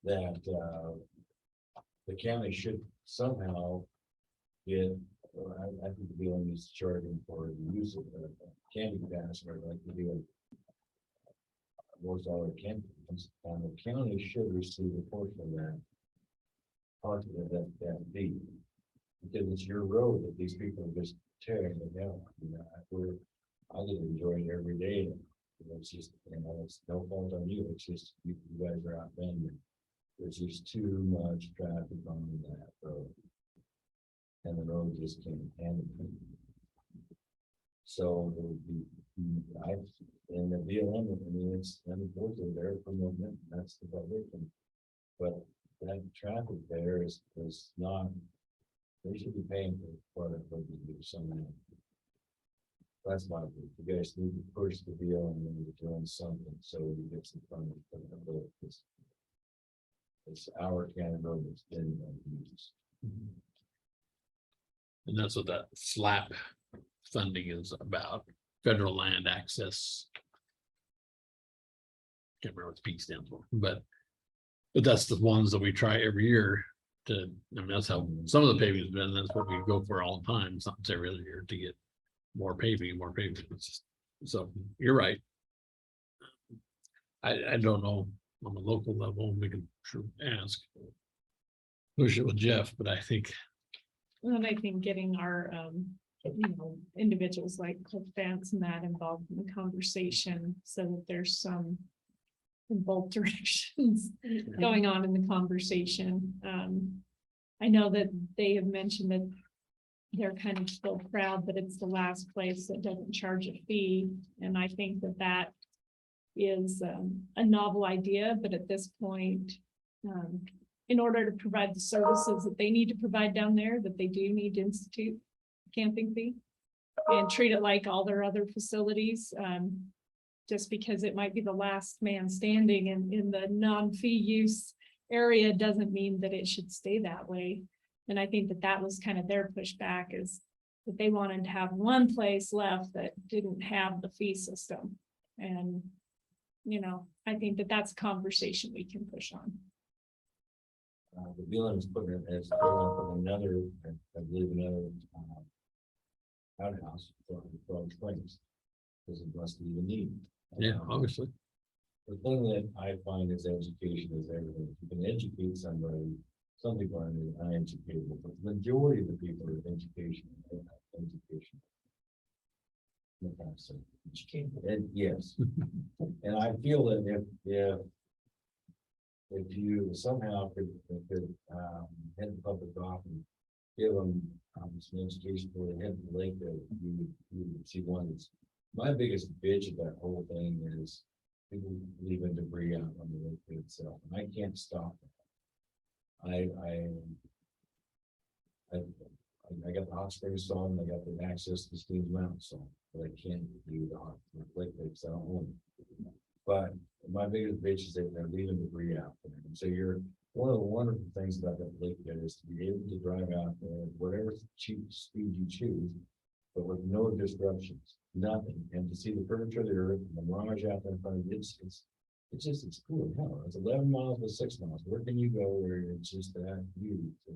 that the county should somehow get, or I think the BLM needs to charge them for the use of the candy pass, or like the deal. Most all the candy, and the county should receive a portion of that. Part of that fee, because it's your road that these people are just tearing it down. You know, I get to enjoy it every day. It's just, you know, it's no fault on you. It's just you guys are outbending. There's just too much traffic on that road, and the road just can't handle it. So it would be, in the BLM, I mean, it's unfortunately there promoting it. That's the public, but that traffic there is not. They should be paying for that road to do something. That's my view. You guys need to push the BLM into doing something so you get some funding for the road. It's our county road that's been used.
and that's what that SLAP funding is about, federal land access. Can't remember what the P stands for, but that's the ones that we try every year to, I mean, that's how some of the paving's been, that's what we go for all the time, something's every other year to get more paving. It's just, so you're right. I don't know on the local level, we can sure ask. Push it with Jeff, but I think,
And I think getting our, individuals like Cliff Vance and that involved in the conversation so that there's some in both directions going on in the conversation. I know that they have mentioned that they're kind of still proud that it's the last place that doesn't charge a fee. And I think that that is a novel idea, but at this point, in order to provide the services that they need to provide down there, that they do need to institute a camping fee and treat it like all their other facilities. Just because it might be the last man standing in the non-fee use area doesn't mean that it should stay that way. And I think that that was kind of their pushback, is that they wanted to have one place left that didn't have the fee system. And, I think that that's a conversation we can push on.
The BLM is putting it as another, I believe another outhouse for Springs, because it must be the need.
yeah, obviously.
The thing that I find is education is everything. If you can educate somebody, some people are uneducated, but the majority of the people are education. And yes, and I feel that if you somehow could head the public off and give them some education for the head of the lake, that you would see one that's, my biggest bitch of that whole thing is people leaving debris out on the lake itself, and I can't stop it. I got the hot springs song, I got the access to Steve's Mountain song, but I can't do the hot lake because I don't own it. But my biggest bitch is that they're leaving debris out there. And so one of the wonderful things about that lake there is to be able to drive out there, whatever speed you choose, but with no disruptions, nothing. And to see the curvature of the earth and the mirage out there in front of you, it's cool as hell. It's 11 miles with 6 miles. Where can you go where it's just that beauty to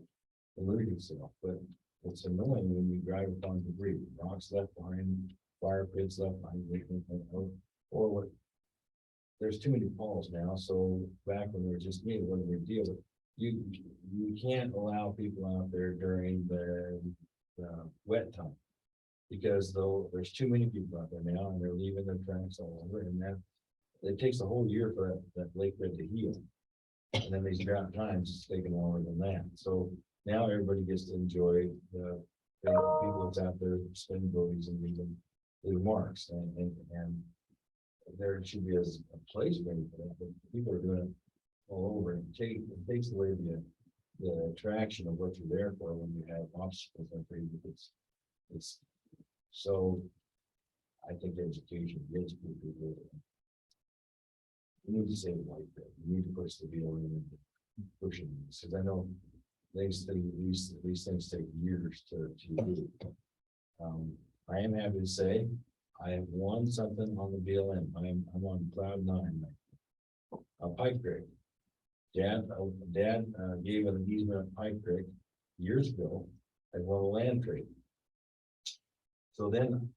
elude yourself? But it's annoying when you drive upon debris, rocks left behind, fire pits left behind, or what. There's too many falls now. So back when they were just me, what we deal with, you can't allow people out there during the wet time, because there's too many people out there now, and they're leaving their tracks all over, and that it takes a whole year for that lake bed to heal. And then these drought times, it's taking longer than that. So now everybody gets to enjoy the people that's out there spinning boats and leaving marks, and there should be a place for it, but people are doing it all over, and it takes away the attraction of what you're there for when you have obstacles. I think it's so, I think education gets people. We need to say it like that, we need to push the BLM and pushing this, because I know these things take years to do. I am happy to say, I have won something on the BLM, I'm on cloud 9. Pike Creek. Dad gave an easement on Pike Creek years ago, as well a land trade. So then,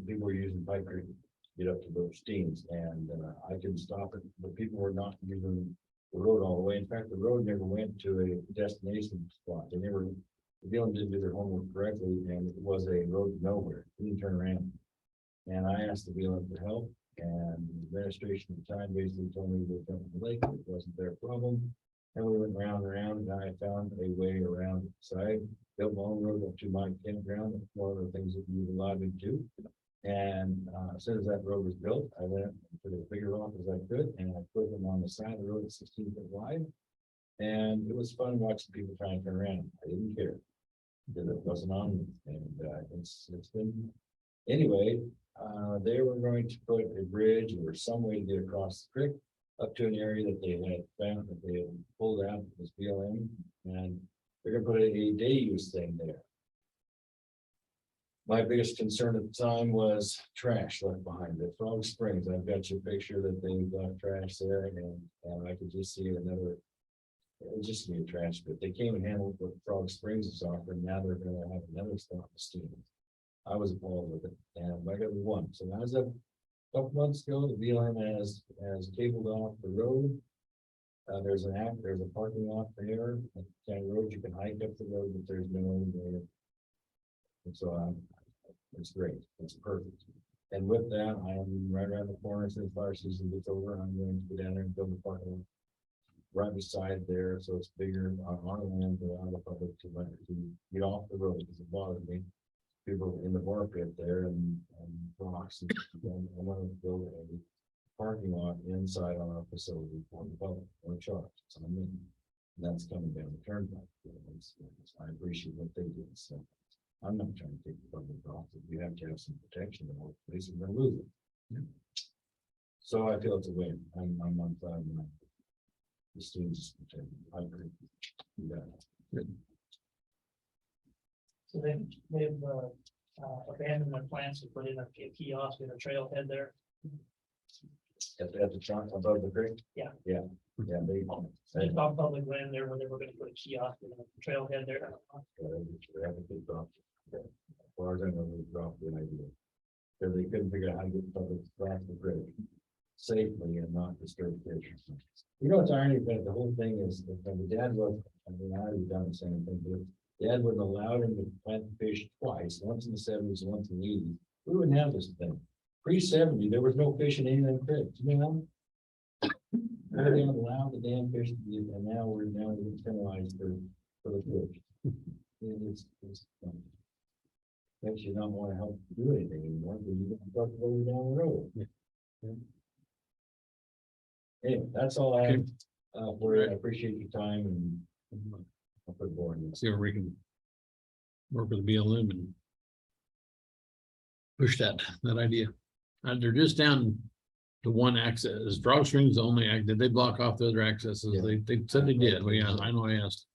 people were using Pike Creek to get up to those steams, and I couldn't stop it, but people were not using the road all the way. In fact, the road never went to a destination spot. The BLM didn't do their homework correctly, and it was a road to nowhere. It didn't turn around. And I asked the BLM for help, and the administration at the time basically told me to jump in the lake, it wasn't their problem. And we went round and round, and I found a way around it. So I built my own road up to my campground. That's one of the things that you allowed me to do. And as soon as that road was built, I went and put as big a rock as I could, and I put them on the side of the road at 16 feet wide. And it was fun watching people trying to turn around. I didn't care because it wasn't on me. And it's been, anyway, they were going to put a bridge or some way to get across the creek up to an area that they had found, that they had pulled out as BLM, and they're gonna put a day use thing there. My biggest concern at the time was trash left behind at Frog Springs. I've got your picture that they left trash there, and I could just see another. It was just gonna be a trash pit. They came and handled what Frog Springs is offering. Now they're gonna have another stop to steam. I was appalled with it, and I got one. So as a couple months ago, the BLM has cabled off the road. There's a parking lot there at the county road. You can hike up the road, but there's no there. And so it's great. It's perfect. And with that, I am right around the corner. Since fire season gets over, I'm going to go down there and build a parking lot right beside there, so it's bigger on our land than on the public to get off the road, because it bothers me. People in the bar pit there and rocks. And I want to build a parking lot inside our facility for the public, no charge. It's on me. And that's coming down the turnpike. I appreciate what they did. So I'm not trying to take the public off. You have to have some protection in all places. We're gonna lose it. Yeah. So I feel it's a win. I'm on cloud 9. The students protected. I agree. Yeah.
So they've abandoned their plans to put in a kiosk in a trailhead there.
At the trunk above the creek?
Yeah.
Yeah. Yeah.
They thought public land there where they were gonna put a kiosk in a trailhead there.
They have a good drop. As far as I know, they dropped the idea. Because they couldn't figure out how to get public across the bridge safely and not disturb fish. You know, what's ironic about the whole thing is that when the dad was, I mean, I would have done the same thing, but Dad wouldn't allow him to plant the fish twice, once in the 70s and once in the 80s. We wouldn't have this thing. Pre-70, there was no fish in any of them creeks, you know? We didn't allow the damn fish to be, and now we're penalized for the fish. It's makes you not want to help do anything anymore, because you can start going down the road. Yeah. Anyway, that's all I have. I appreciate your time, and I'll put more in.
See if we can work with the BLM and push that idea. They're just down to one access. Frog Springs the only did they block off the other accesses?
Yeah.
They said they did. Well, yeah, I know I asked.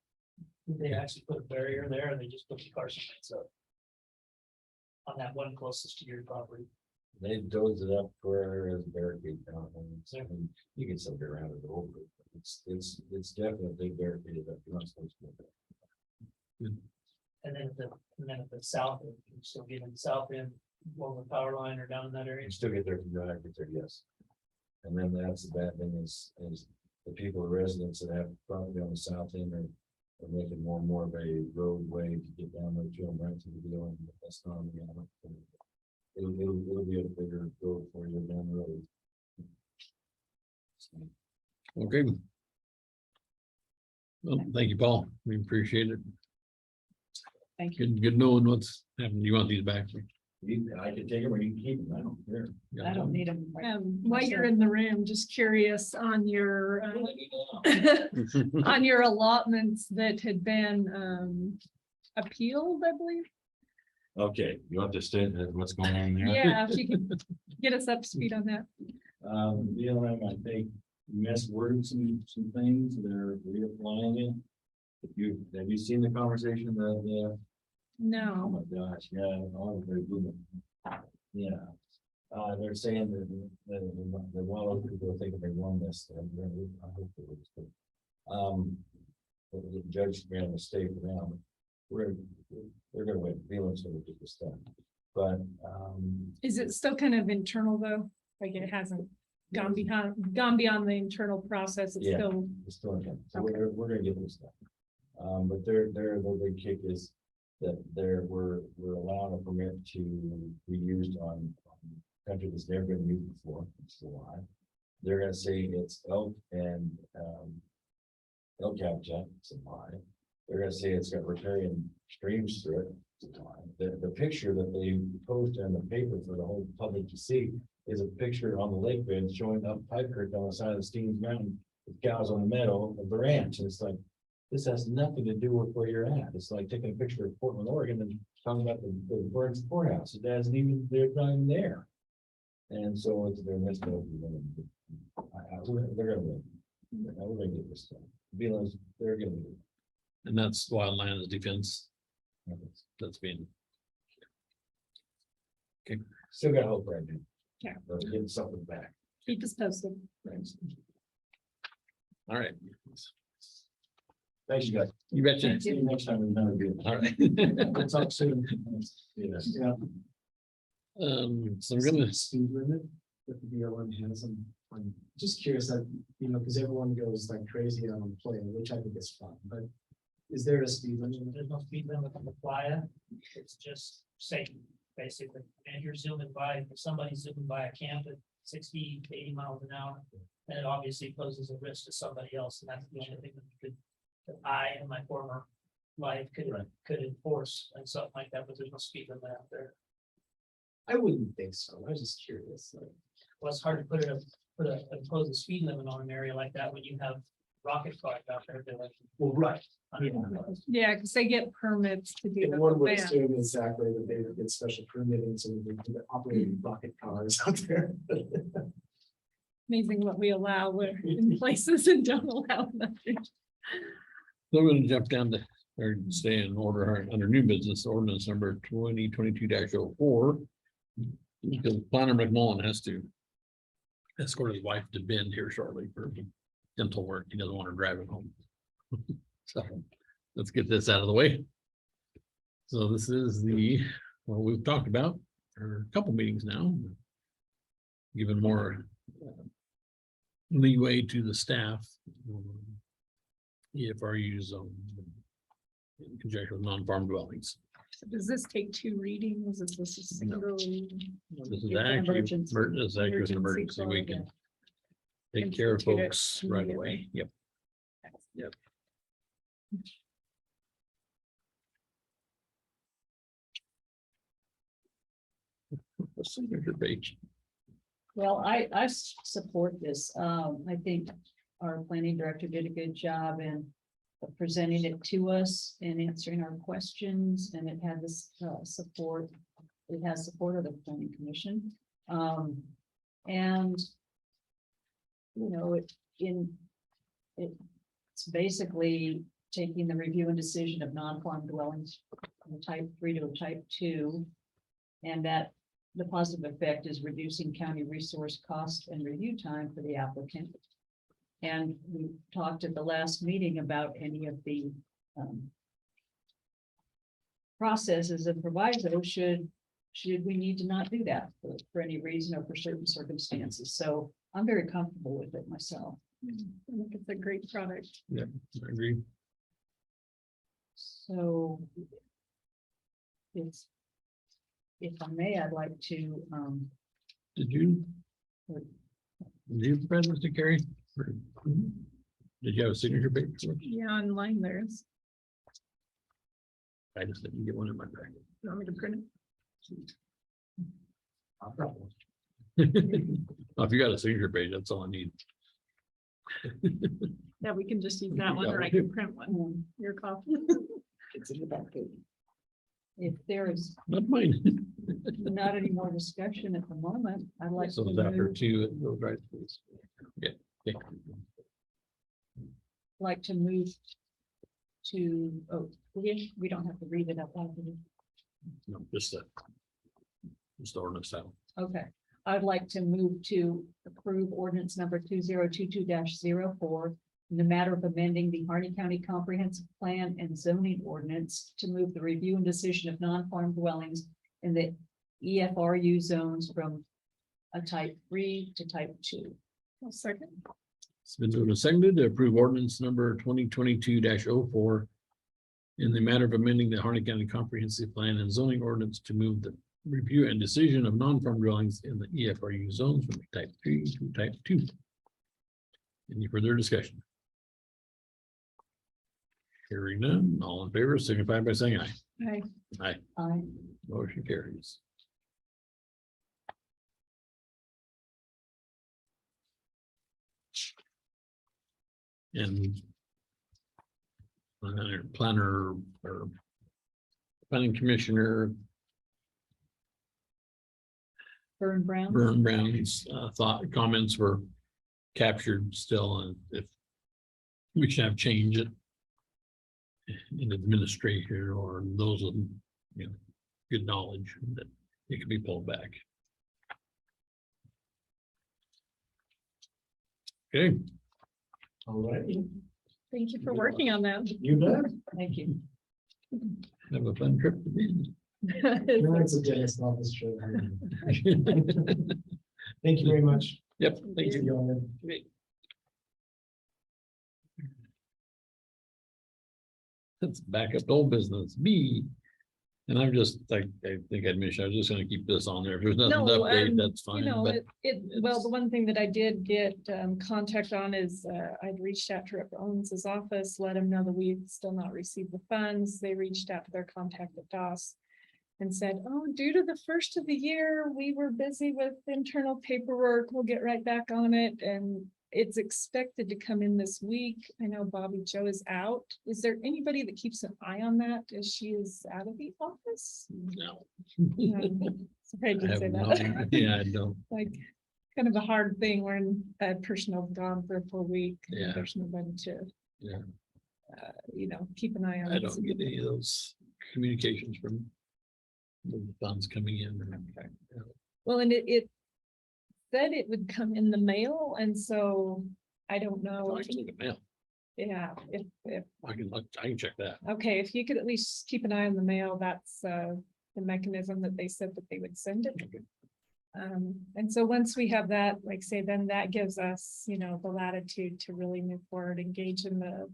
Did they actually put a barrier there, and they just put the cars up on that one closest to your property?
They dozed it up where there's a barricade down, and you can still get around it over. It's definitely barricaded up. You're not supposed to go there.
And then at the south, you can still get in the south end, along the power line or down in that area.
You still get there from your acre there, yes. And then that's the bad thing is the people, the residents that have property on the south end are making more and more of a roadway to get down there to them right to the deal, and that's not on the island. It'll be a bigger road for you down the road. So,
Okay. Well, thank you, Paul. We appreciate it.
Thank you.
Good knowing what's happening. You want these back?
I can take them or you can keep them, I don't care.
I don't need them.
While you're in the room, just curious on your, on your allotments that had been, appealed, I believe.
Okay, you want to stay, what's going on there?
Yeah, if you could get us up to speed on that.
BLM, I think, misworded some things, they're reapplying it. Have you seen the conversation that, oh
No,
my gosh, yeah, all very good. Yeah. They're saying that the well, people think they won this, and I hope it was. The judge made a mistake now. They're gonna win, feelings gonna get this done, but,
is it still kind of internal though? Like it hasn't gone beyond the internal process, it's
Yeah.
still,
it's still in time. So
Okay.
we're gonna get this done. But the big kick is that we're allowing a permit to be used on country that's never been used before. It's a lie. They're gonna say it's elk and elk habitat. It's a lie. They're gonna say it's got riparian streams through it. It's a lie. The picture that they posted in the paper for the whole public to see is a picture on the lake bed showing up Pipe Creek on the side of the Steens Mountain with cows on the meadow of the ranch. And it's like, this has nothing to do with where you're at. It's like taking a picture of Portland, Oregon and talking about the Burns courthouse. It doesn't even, they're not even there. And so it's their missed. They're gonna win. We're gonna get this done. Bealins, they're gonna do
And that's wildlands defense
it.
that's being,
Still got hope right now.
Yeah.
Let's get something back.
keep us posted.
Thanks.
all right.
Thanks, you guys.
You betcha.
See you next time. We're gonna do it.
All right.
We'll talk soon. Yeah.
Yeah.
So we're gonna,
Speed limit that the BLM has, I'm just curious that, because everyone goes like crazy on the play, which I think is fun, but is there a speed limit?
There's no speed limit on the playa. It's just safe, basically. And you're zooming by, if somebody's zooming by a camp at 60, 80 miles an hour, then it obviously poses a risk to somebody else. And that's the only thing that I, in my former life, could enforce and something like that, but there's no speed limit out there.
I wouldn't think so. I was just curious.
Well, it's hard to impose a speed limit on an area like that when you have rocket cars out there doing.
Well, right.
Yeah, because they get permits to do
And
the
one would
event.
assume exactly that they would get special permitting so they can operate rocket cars out there.
Amazing what we allow in places and don't allow nothing.
so we're gonna jump down to, or stay in order under new business ordinance number 2022-04. Because Planner McMullen has to escort his wife to Bend here shortly for dental work. He doesn't want her driving home. So let's get this out of the way. So this is what we've talked about for a couple meetings now. Given more leeway to the staff. EFRU zone in conjunction with non-farm dwellings.
So does this take 2 readings? Is this a single?
This is
It's an
actually,
emergency.
this is actually an emergency. We can take care of
Institute it
folks right
immediately.
away. Yep. Yep. The signature page.
Well, I support this. I think our planning director did a good job in presenting it to us and answering our questions, and it had this support. It has support of the planning commission. And it's basically taking the review and decision of non-farm dwellings from type 3 to a type 2. And that the positive effect is reducing county resource cost and review time for the applicant. And we talked at the last meeting about any of the processes and provisos should we need to not do that for any reason or for certain circumstances. So I'm very comfortable with it myself.
I think it's a great product.
I agree.
So if I may, I'd like to,
Did you present to carry? Did you have a signature page?
Yeah, online there's.
I just didn't get one in my bag.
You want me to print it?
If you got a signature page, that's all I need.
Yeah, we can just use that one,
Yeah,
or I
we
can print one, your copy.
It's in the back page. If there is
Not mine.
not any more discussion at the moment, I'd like to
So it's after
move,
2, it goes right, please. Yeah. Okay.
like to move to, oh, we don't have to read it up.
No, just ordinance title.
Okay, I'd like to move to approve ordinance number 2022-04 in the matter of amending the Harney County Comprehensive Plan and zoning ordinance to move the review and decision of non-farm dwellings in the EFRU zones from a type 3 to type 2.
I'll second.
It's been moved and seconded to approve ordinance number 2022-04 in the matter of amending the Harney County Comprehensive Plan and zoning ordinance to move the review and decision of non-farm dwellings in the EFRU zones from type 3 to type 2. Any further discussion? Hearing none, all in favor signify by saying aye.
Aye.
Aye.
I,
Motion carries. And planner or planning commissioner
Vern Brown.
Vern Brown's comments were captured still, and if we should have change it in administration or those of, good knowledge that it could be pulled back. Okay,
All right,
Thank you for working on that.
you bet.
Thank you.
have a fun trip to Bend.
No, it's a dentist office trip. Thank you very much.
Yep, thank
See
you.
you all.
Let's back up to old business, B. And I'm just, I think I'd mentioned, I was just gonna keep this on there. If there's nothing to
No,
update, that's
You
fine,
know,
but
well, the one thing that I did get contact on is I'd reached out to Rep. Owens's office, let him know that we had still not received the funds. They reached out to their contact at DOS and said, oh, due to the first of the year, we were busy with internal paperwork. We'll get right back on it. And it's expected to come in this week. I know Bobby Joe is out. Is there anybody that keeps an eye on that as she is out of the office?
no.
Sorry, I
I
didn't
have
say
no-
that.
Yeah, I don't,
Like, kind of a hard thing when a person's gone for a full week. and
Yeah.
There's nobody to.
Yeah.
Keep an eye on.
I don't get any of those communications from the funds coming in.
Okay. Well, and it said it would come in the mail, and so I don't know.
I can look at mail.
Yeah, if,
I can look, I can check that.
okay, if you could at least keep an eye on the mail, that's the mechanism that they said that they would send it.
Okay.
And so once we have that, like say, then that gives us, the latitude to really move forward, engage in the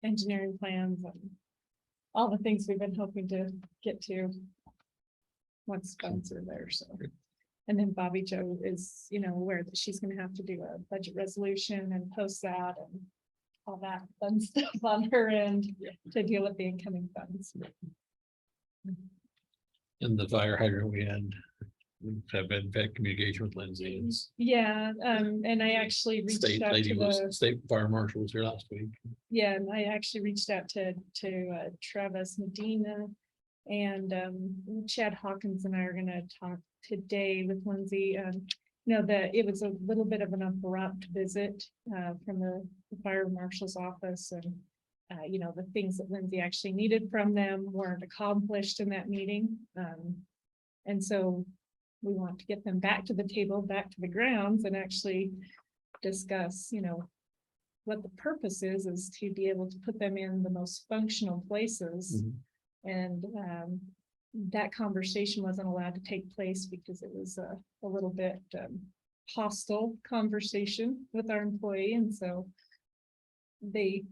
engineering plans and all the things we've been hoping to get to once funds are there, so. And then Bobby Joe is, aware that she's gonna have to do a budget resolution and post that and all that fun stuff on her end to deal with the incoming funds.
And the fire hydrant we have had communication with Lindsay and
Yeah, and I actually reached
state
out
lady
to
was,
the,
state fire marshal was here last week.
yeah, and I actually reached out to Travis Medina. And Chad Hawkins and I are gonna talk today with Lindsay. That it was a little bit of an abrupt visit from the fire marshal's office, and the things that Lindsay actually needed from them weren't accomplished in that meeting. And so we want to get them back to the table, back to the grounds, and actually discuss, what the purpose is to be able to put them in the most functional places.
Mhm.
And that conversation wasn't allowed to take place because it was a little bit hostile conversation with our employee, and so they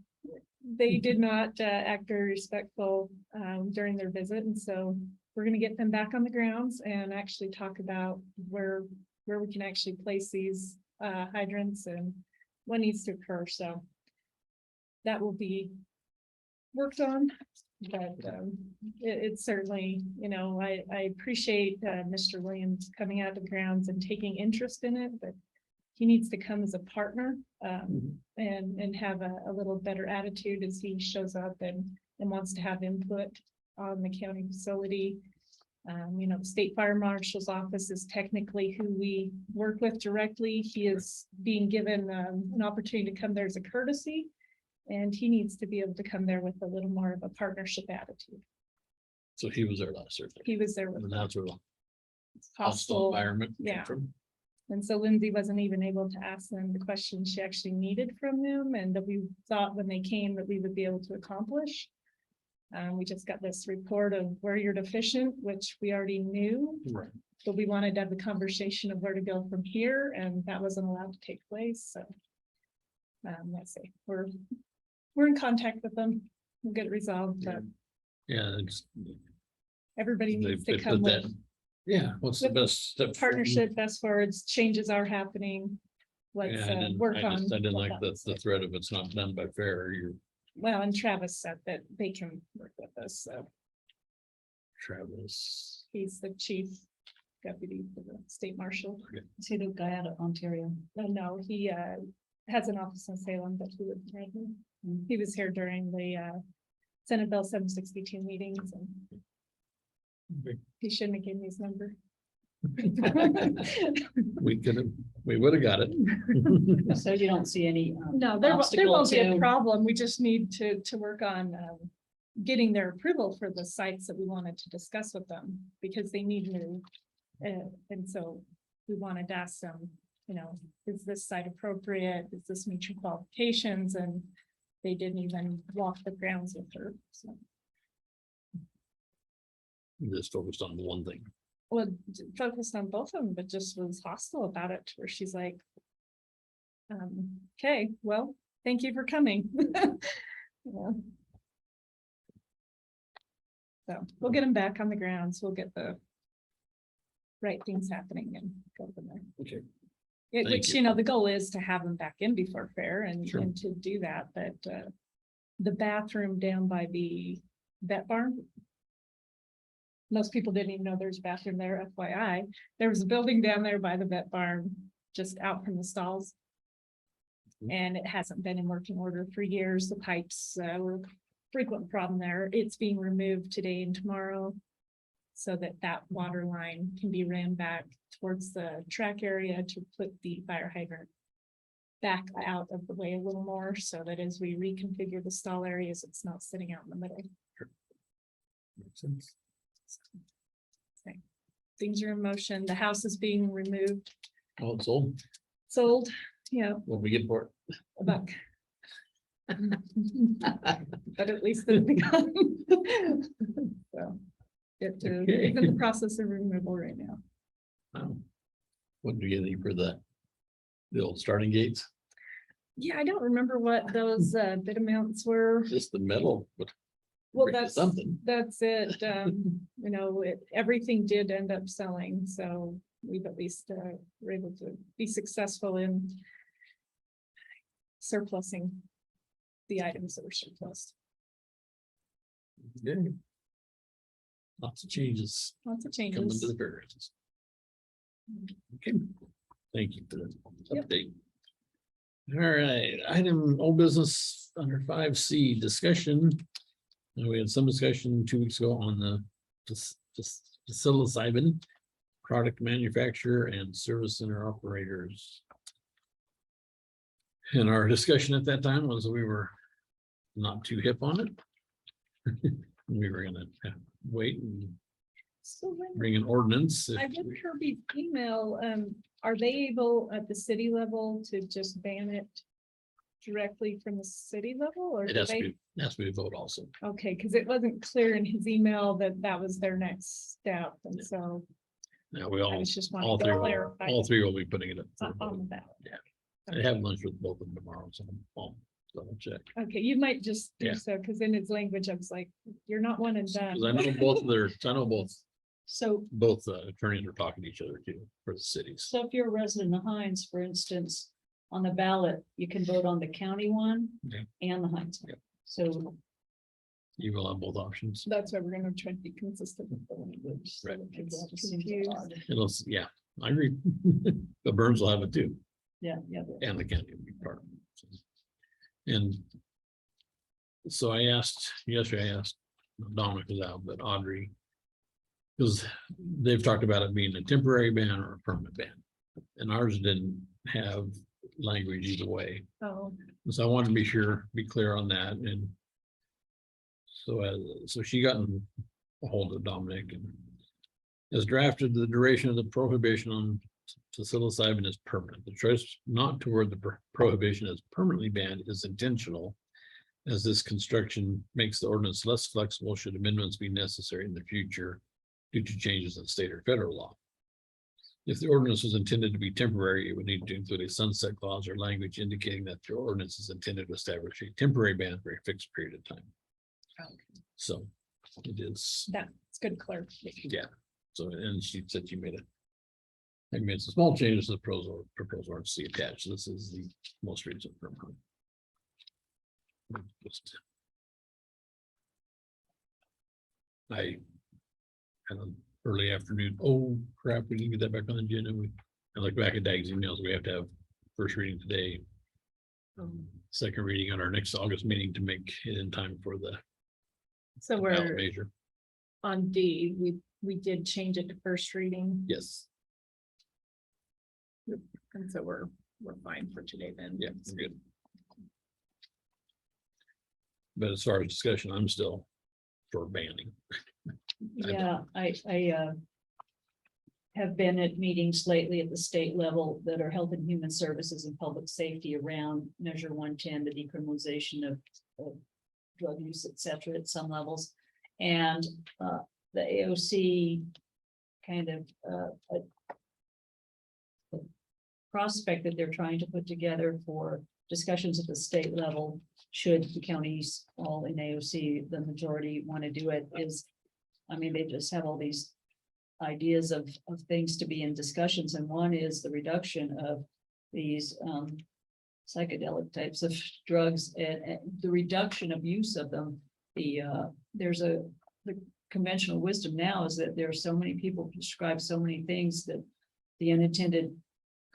did not act very respectful during their visit, and so we're going to get them back on the grounds and actually talk about where we can actually place these hydrants and what needs to occur. So that will be worked on But it's certainly, I appreciate Mr. Williams coming out of the grounds and taking interest in it, but he needs to come as a partner and have a little better attitude as he shows up and wants to have input on the county facility. The state fire marshal's office is technically who we work with directly. He is being given an opportunity to come there as a courtesy. And he needs to be able to come there with a little more of a partnership attitude.
So he was there last Thursday.
He was there with
And that's where the hostile
hostile,
environment came
yeah.
from.
and so Lindsay wasn't even able to ask them the questions she actually needed from them and that we thought when they came that we would be able to accomplish. We just got this report of where you're deficient, which we already knew,
Right.
but we wanted to have the conversation of where to go from here, and that wasn't allowed to take place, so. Let's see, we're in contact with them. We'll get it resolved, but
Yeah. It's,
everybody
they-
needs
they
to
put
come
that-
with
Yeah, what's the
with
best step? forward?
partnership as far as changes are happening. Let's
Yeah, I didn't,
work
I
on.
just, I didn't
what
like
that
the
looks
threat of it's not done by fair, you're
Well, and Travis said that they can work with us, so
Travis.
he's the chief deputy for the state marshal.
Is he the guy out of Ontario?
No, he has an office in Salem, but he lives right here.
Mm.
He was here during the Senate Bill 762 meetings, and he shouldn't have given me his number.
We could have, we would have got it.
So you don't see any.
No, there
obstacle
won't be a
to-
problem. We just need to work on getting their approval for the sites that we wanted to discuss with them, because they need new. And so we wanted to ask them, is this site appropriate? Does this meet your qualifications? And they didn't even walk the grounds with her, so.
Just focused on one thing.
Well, focused on both of them, but just was hostile about it, where she's like. Okay, well, thank you for coming. Yeah. So we'll get them back on the grounds. We'll get the. Right things happening and go from there.
Okay.
It,
Thank
which,
you.
the goal is to have them back in before fair and
Sure.
to do that, but the bathroom down by the vet barn. Most people didn't even know there's a bathroom there, FYI. There was a building down there by the vet barn, just out from the stalls. And it hasn't been in working order for years. The pipes were a frequent problem there. It's being removed today and tomorrow. So that water line can be ran back towards the track area to put the fire hydrant back out of the way a little more, so that as we reconfigure the stall areas, it's not sitting out in the middle.
Makes sense.
Okay. Things are in motion. The house is being removed,
Oh, it's sold.
sold,
What we get for
a buck. But at least it'll be gone. So, it's
Okay.
in the process of removal right now.
it? What do you get for the old starting gates?
Yeah, I don't remember what those bid amounts were.
Just the metal, but
Well,
break
that's
something.
That's it. Everything did end up selling, so we've at least were able to be successful in surplusing the items that were surplus.
Yeah. Lots of changes
Lots of
coming to
changes.
the variants. Okay, thank you for the
Yep.
update. All right, item old business under 5C discussion. And we had some discussion 2 weeks ago on the psilocybin product manufacturer and service center operators. And our discussion at that time was we were not too hip on it. We were gonna wait and
So when
bring an ordinance. if
I read
we-
Kirby's email, are they able at the city level to just ban it directly from the city level, or
It
do
has to
they?
be, has to be a vote also.
Okay, because it wasn't clear in his email that that was their next step, and
Yeah.
so
Now, we
I
all,
was just
all
wanting
three,
to clarify
all three will be putting it up. for a
on
vote.
the ballot.
I have lunch with both of them tomorrow, so I'll double check.
Okay, you might just do
Yeah.
so, because in his language, I was like, you're not one and done.
Because I know both of their, I know
So,
both attorneys are talking to each other too, for the cities.
so if you're a resident of Hines, for instance, on the ballot, you can vote on the county one
Yeah.
and the Hines one.
Yeah.
So
You will have both options.
That's why we're gonna try to be consistent with the language. so
Right.
that people aren't
Seems
confused.
odd.
It'll, yeah, I agree. But Burns will have it too,
Yeah,
and the county will be part of it. And so I asked, yesterday I asked, Dominic was out, but Audrey, because they've talked about it being a temporary ban or a permanent ban. And ours didn't have language either way.
Oh,
So I wanted to be sure, be clear on that, and so she got in a hold of Dominic and has drafted the duration of the prohibition on psilocybin is permanent. The choice not to word the prohibition as permanently banned is intentional, as this construction makes the ordinance less flexible should amendments be necessary in the future due to changes in state or federal law. If the ordinance was intended to be temporary, it would need to include a sunset clause or language indicating that the ordinance is intended to establish a temporary ban for a fixed period of time. So it is,
that's good clarification.
yeah. So, and she said she made some small changes to the proposal to see attached. This is the most recent from her. Just- I had an early afternoon, oh crap, we didn't get that back on the agenda. I looked back at Dag's emails, we have to have first reading today. Second reading on our next August meeting to make it in time for the
So
ballot
we're
measure.
on D, we did change it to first reading,
Yes,
and so we're fine for today then.
yeah, we're good. But as far as discussion, I'm still for banning.
yeah, I have been at meetings lately at the state level that are Health and Human Services and Public Safety around Measure 110, the decriminalization of drug use, et cetera, at some levels. And the AOC kind of a prospect that they're trying to put together for discussions at the state level, should the counties all in AOC, the majority want to do it, is, I mean, they just have all these ideas of things to be in discussions, and one is the reduction of these psychedelic types of drugs and the reduction of use of them. The conventional wisdom now is that there are so many people prescribe so many things that the unintended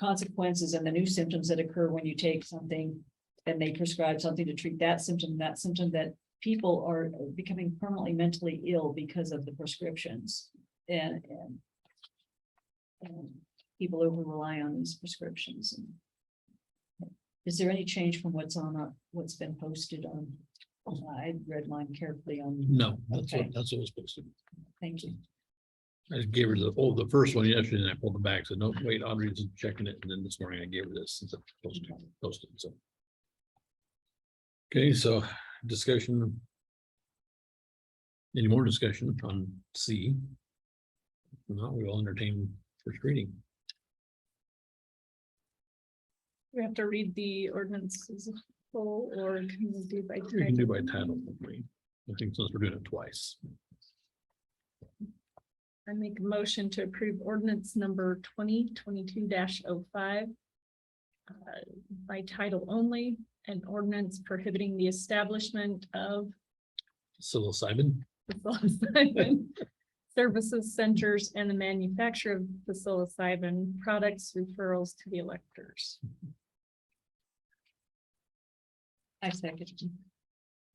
consequences and the new symptoms that occur when you take something, and they prescribe something to treat that symptom, that people are becoming permanently mentally ill because of the prescriptions. And people over rely on these prescriptions. And is there any change from what's what's been posted on? I read mine carefully on.
No, that's
Okay.
what was supposed to be.
Thank you.
I just gave her the first one yesterday, and I pulled it back, so no, wait, Audrey's checking it, and then this morning I gave her this since it's posted, so. Okay, so discussion. Any more discussion on C? If not, we will entertain first reading.
We have to read the ordinance as a whole, or can we do by?
We can do by
title?
title only. I think since we're doing it twice.
I make a motion to approve ordinance number 2022-05. By title only, an ordinance prohibiting the establishment of
Psilocybin.
psilocybin services centers and the manufacture of the psilocybin products, referrals to the electors.
I second.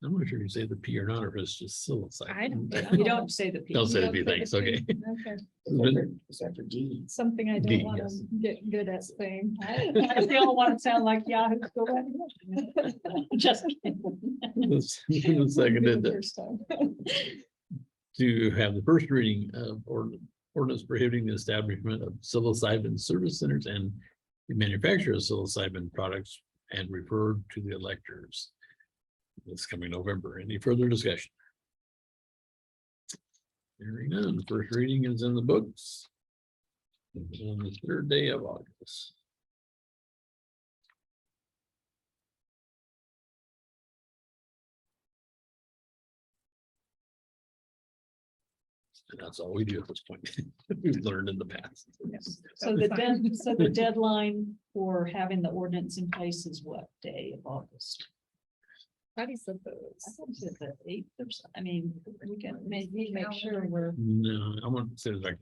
I'm not sure you say the P or not, or if it's just psilocybin.
I don't.
You don't say the
Don't
people.
say the P, thanks, okay.
Okay,
Is that for D?
something I
D,
don't want
yes.
to get good at saying.
I don't want to sound like Yahoo. Go ahead. Just kidding.
Seconded that.
First time.
To have the first reading of ordinance prohibiting the establishment of psilocybin service centers and the manufacture of psilocybin products and referred to the electors. This coming November. Any further discussion? Hearing none, first reading is in the books. On the third day of August. And that's all we do at this point. We've learned in the past.
So the deadline for having the ordinance in place is what day of August?
Patty said
I
those.
thought it said the 8th or so. I mean, we can maybe make sure we're
No, I want to say it's like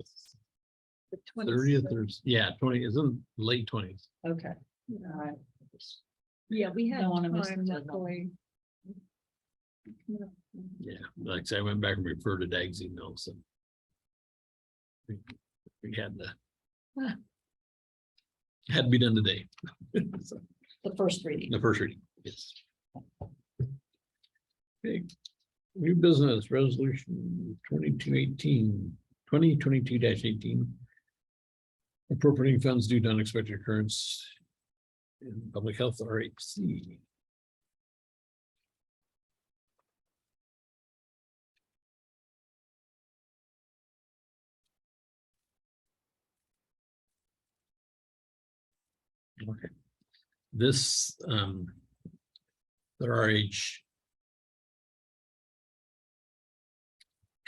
The
30th
26th.
or, yeah, 20, is in late 20s.
okay. All right.
Yeah, we had
Don't wanna miss
time,
the deadline.
luckily.
Yeah, like I said, I went back and referred to Dag's email, so. We had to. Had to be done today. So,
The first reading.
the first reading, yes. Okay, new business resolution 2022-18. Appropriating funds due to unexpected occurrence. In public health RHC. Okay. This, the RH.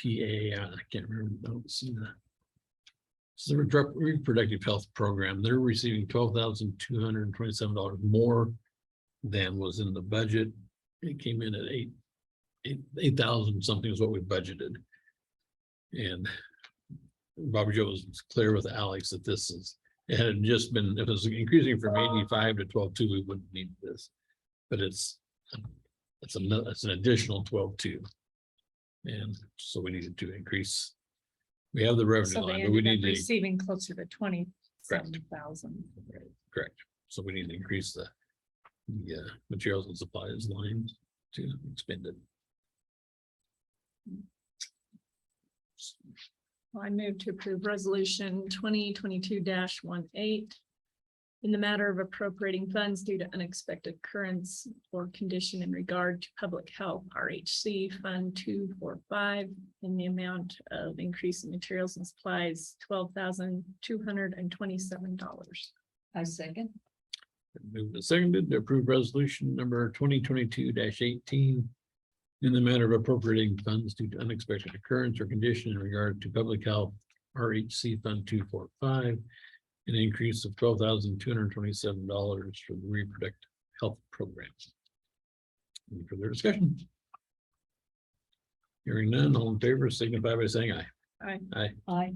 PA, I can't remember, I don't see the. It's the reproductive health program. They're receiving $12,227 more than was in the budget. It came in at 8,000 something is what we budgeted. And Bobby Joe was clear with Alex that this is, it had just been, if it was increasing from 85 to 12.2, we wouldn't need this. But it's an additional 12.2. And so we needed to increase. We have the revenue
So they
line, but we
ended
need
up
to,
receiving closer to 27,000.
correct. So we need to increase the materials and supplies line to expend it.
I move to approve resolution 2022-18. In the matter of appropriating funds due to unexpected occurrence or condition in regard to public health, RHC Fund 245, in the amount of increase in materials and supplies, $12,227.
I second.
Moved and seconded to approve resolution number 2022-18. In the matter of appropriating funds due to unexpected occurrence or condition in regard to public health, RHC Fund 245. An increase of $12,227 for the reproductive health program. Any further discussion? Hearing none, all in favor signify by saying aye.
Aye.
Aye,
Aye.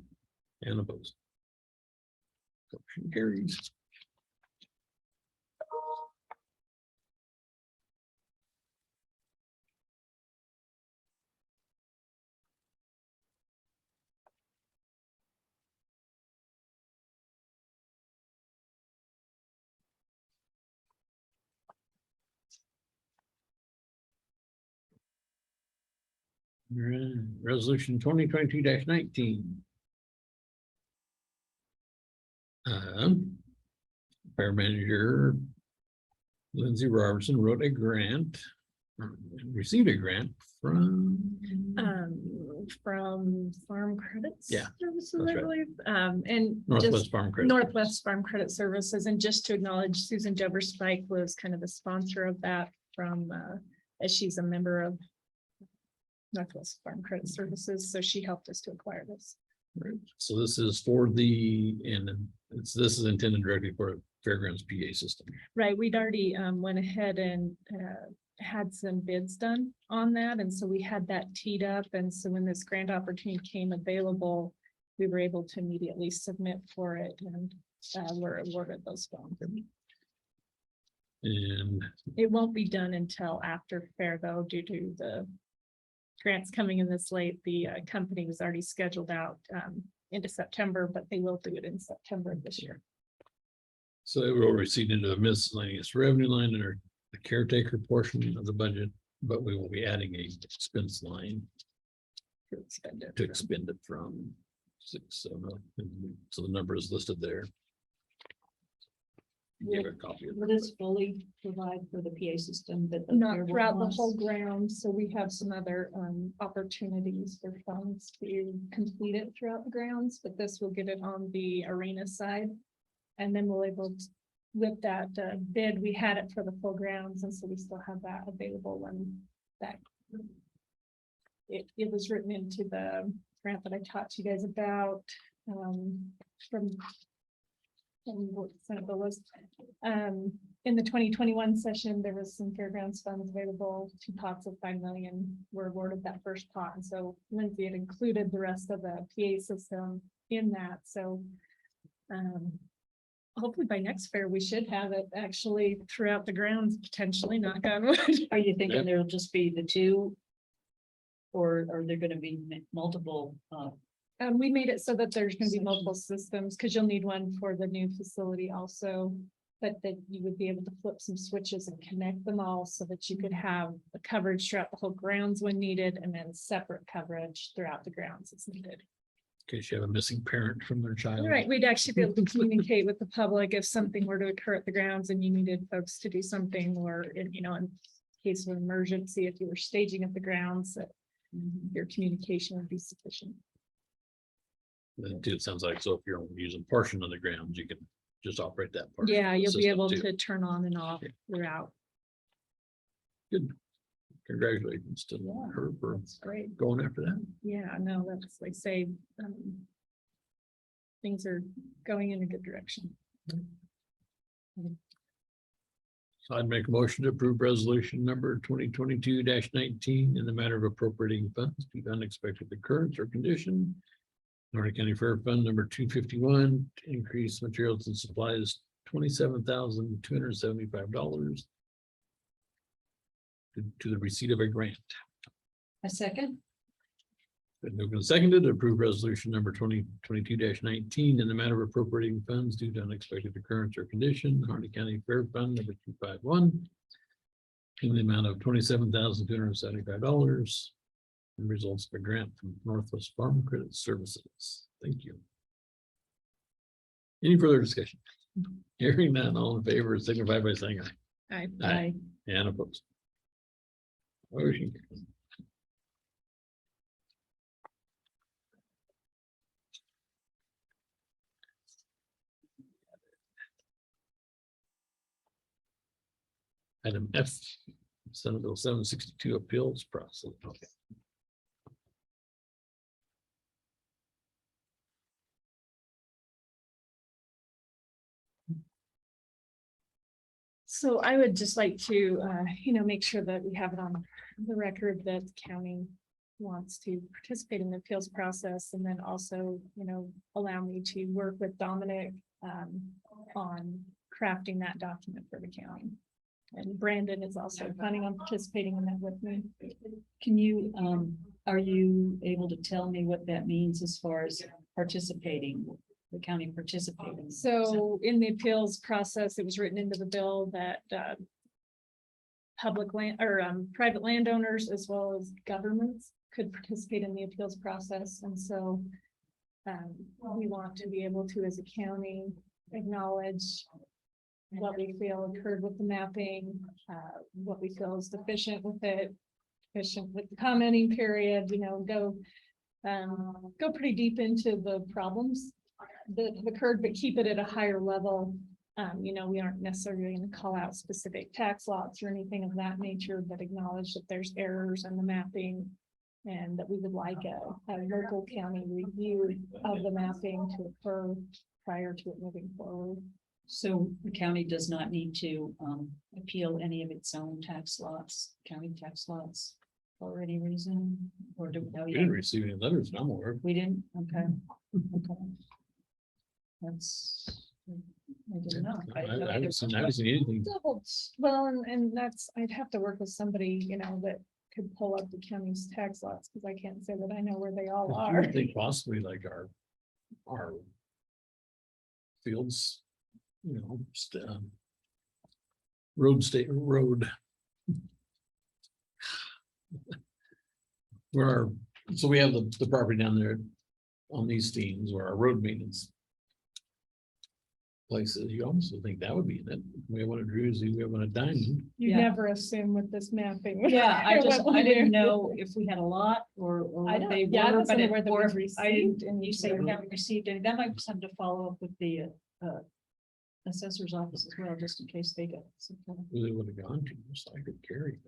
and opposed. Motion carries. All right, resolution 2022-19. Fair manager Lindsay Robertson wrote a grant, received a grant from.
From Farm Credits.
Yeah,
Services,
that's
I
right.
believe, and
Northwest
just
Farm Credit.
Northwest Farm Credit Services, and just to acknowledge Susan Dever Spike was kind of the sponsor of that from, as she's a member of Northwest Farm Credit Services, so she helped us to acquire this.
Right. So this is for this is intended directly for Fairgrounds PA system.
Right, we'd already went ahead and had some bids done on that, and so we had that teed up, and so when this grant opportunity came available, we were able to immediately submit for it, and were awarded those funds.
And
It won't be done until after fair, though, due to the grants coming in this late. The company was already scheduled out into September, but they will do it in September of this year.
so it will receive into the miscellaneous revenue line and the caretaker portion of the budget, but we will be adding a expense line
To expend it.
to expend it from 670. So the number is listed there. Give a copy of
Will this fully provide for the PA system that? the
Not
Fairborn
throughout the
wants?
whole ground, so we have some other opportunities for funds to complete it throughout the grounds, but this will get it on the arena side. And then we'll able to, with that bid, we had it for the full grounds, and so we still have that available when that. It was written into the grant that I talked to you guys about from and what Senate bill was. In the 2021 session, there was some fairgrounds funds available, 2 pots of 5 million were awarded that first pot, and so Lindsay had included the rest of the PA system in that, so. Hopefully by next fair, we should have it actually throughout the grounds, potentially, knock on wood.
Are you thinking
Yep.
there'll just be the two? Or are there gonna be multiple,
We made it so that there's gonna be multiple systems, because you'll need one for the new facility also. But that you would be able to flip some switches and connect them all so that you could have the coverage throughout the whole grounds when needed, and then separate coverage throughout the grounds as needed.
In case you have a missing parent from their child.
Right, we'd actually be able to communicate with the public if something were to occur at the grounds and you needed folks to do something, or in, in case of emergency, if you were staging at the grounds, that your communication would be sufficient.
Then too, it sounds like, so if you're only using portion of the grounds, you can just operate that part.
Yeah, you'll be able to turn on and off
Yeah.
throughout.
Good. Congratulations to
Yeah.
her for
That's great.
going after that.
Yeah, no, that's like say, things are going in a good direction.
So I'd make a motion to approve resolution number 2022-19 in the matter of appropriating funds due to unexpected occurrence or condition. Harney County Fair Fund number 251 to increase materials and supplies $27,275 to the receipt of a grant.
a second?
Been moved and seconded to approve resolution number 2022-19 in the matter of appropriating funds due to unexpected occurrence or condition, Harney County Fair Fund number 251. In the amount of $27,275. And results of a grant from Northwest Farm Credit Services. Thank you. Any further discussion? Hearing none, all in favor, signify by saying aye.
I,
And opposed. Motion carries. Item F, Senate Bill 762 appeals process.
so I would just like to, make sure that we have it on the record that the county wants to participate in the appeals process, and then also, allow me to work with Dominic on crafting that document for the county. And Brandon is also planning on participating in that with me.
Can you, are you able to tell me what that means as far as participating, the county participating?
So in the appeals process, it was written into the bill that public land or private landowners as well as governments could participate in the appeals process. And so we want to be able to, as a county, acknowledge what we feel occurred with the mapping, what we feel is deficient with it, deficient with the commenting period, go pretty deep into the problems that have occurred, but keep it at a higher level. We aren't necessarily going to call out specific tax lots or anything of that nature, but acknowledge that there's errors in the mapping and that we would like a local county review of the mapping to occur prior to it moving forward.
So the county does not need to appeal any of its own tax lots, county tax lots for any reason, or do we know
We
yet?
didn't receive any letters, no more.
We didn't, okay. Okay. That's. I didn't know.
I
didn't know
haven't
either.
seen anything.
Well, and that's, I'd have to work with somebody, that could pull up the county's tax lots, because I can't say that I know where they all
I
are.
would think possibly like our fields, road. So we have the property down there on these themes where our road maintenance places, you almost would think that would be in it. We have one at Druzy, we have one at Diamond.
You
Yeah.
never assume with this mapping.
Yeah,
what
I
we
didn't
do.
know if we had a lot or
I
what
don't-
they
yeah, I
were,
wasn't
but
aware that
or
we've
if I
received
didn't, and you say
any.
we haven't received any, that might be something to follow up with the assessor's office as well, just in case they get. some kind of-
Who they would have gone to, just I could carry.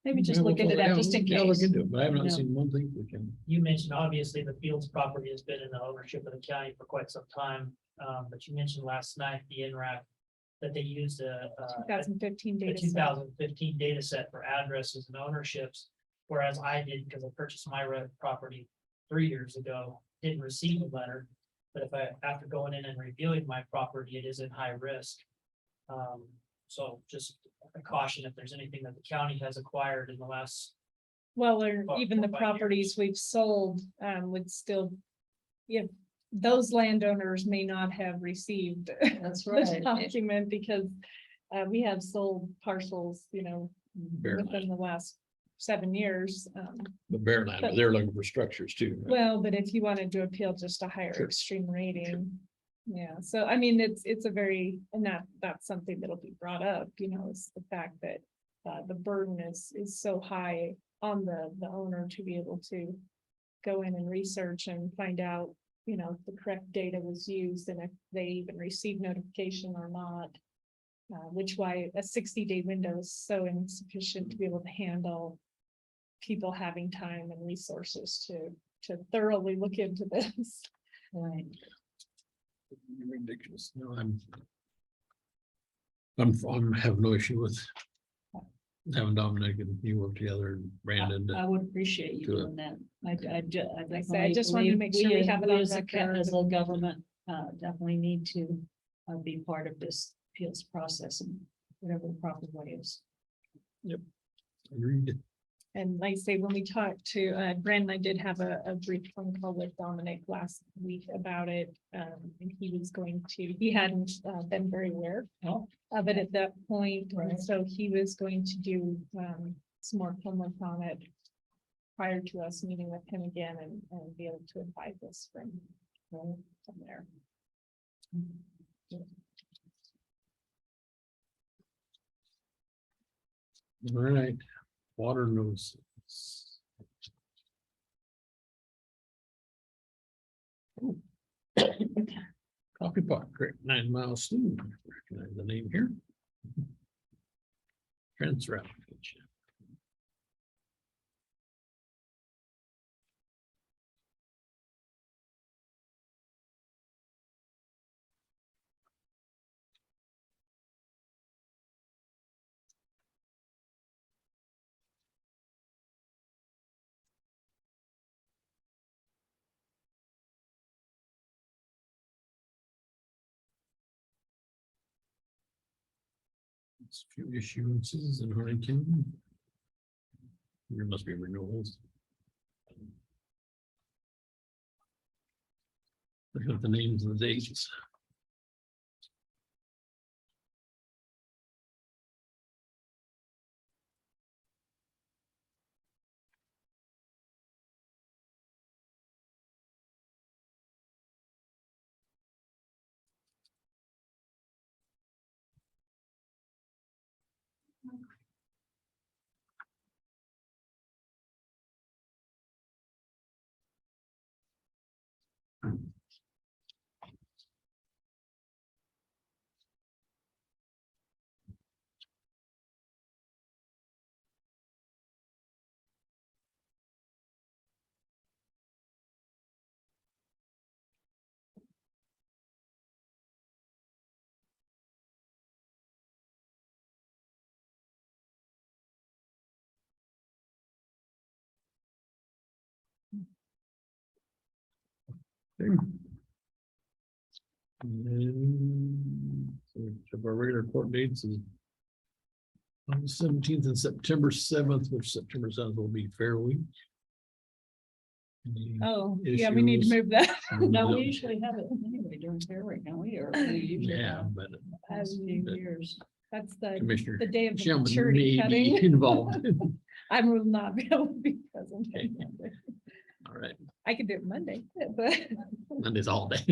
Maybe just look into that, just in
Yeah, look
case.
into it, but I have not
No.
seen one thing we can.
You mentioned obviously the Fields property has been in the ownership of the county for quite some time. But you mentioned last night, the NRAP, that they used a
2015
the
data.
two
set.
thousand fifteen data set for addresses and ownerships. Whereas I did, because I purchased my property 3 years ago, didn't receive a letter. But if after going in and reviewing my property, it is in high risk. So just a caution, if there's anything that the county has acquired in the last,
Well, or
About
even the
4 or 5
properties we've sold, would still. If those landowners may not have received
That's
this
right.
document because. We have sold parcels,
Bear
within
land,
the last 7 years.
but bear land, but they're looking for structures too. right?
Well, but if you wanted to appeal just a higher
Sure.
extreme rating. Yeah, so I mean, it's a very, and that's something that'll be brought up, is the fact that. The burden is so high on the owner to be able to. Go in and research and find out, if the correct data was used and if they even received notification or not. Which why a 60-day window is so insufficient to be able to handle. People having time and resources to thoroughly look into this.
Right.
Ridiculous. No, I'm have no issue with. Having Dominic and you work together and Brandon.
I would appreciate you
do it.
doing that. I
say, I just wanted to make sure we have it on
as
record.
a government, definitely need to be part of this appeals process in whatever the proper way is.
Agreed.
And like I say, when we talked to Brandon, I did have a brief phone call with Dominic last week about it. And he hadn't been very aware of it at that point.
Right.
And so he was going to do some more homework on it prior to us meeting with him again and be able to advise us from there.
All right, water notices. Coffee pot, correct, 9 Mile Steam, recognize the name here. Transfer application. It's a few issuances in Harney County. There must be renewals. Look at the names and the dates. Okay. And then, so our regular court dates is on the 17th and September 7th, which September 7th will be Fair Week. Any
Oh, yeah, we need to
issues?
move that.
No, we usually have it anyway during fair week, don't we? Or we usually
Yeah,
have
but
past few years.
That's the
Commissioner
day of the
Sherman
maturity
may be
cutting.
involved.
I will not be able to be present.
Okay. All right,
I could do it Monday, but.
Monday's all day.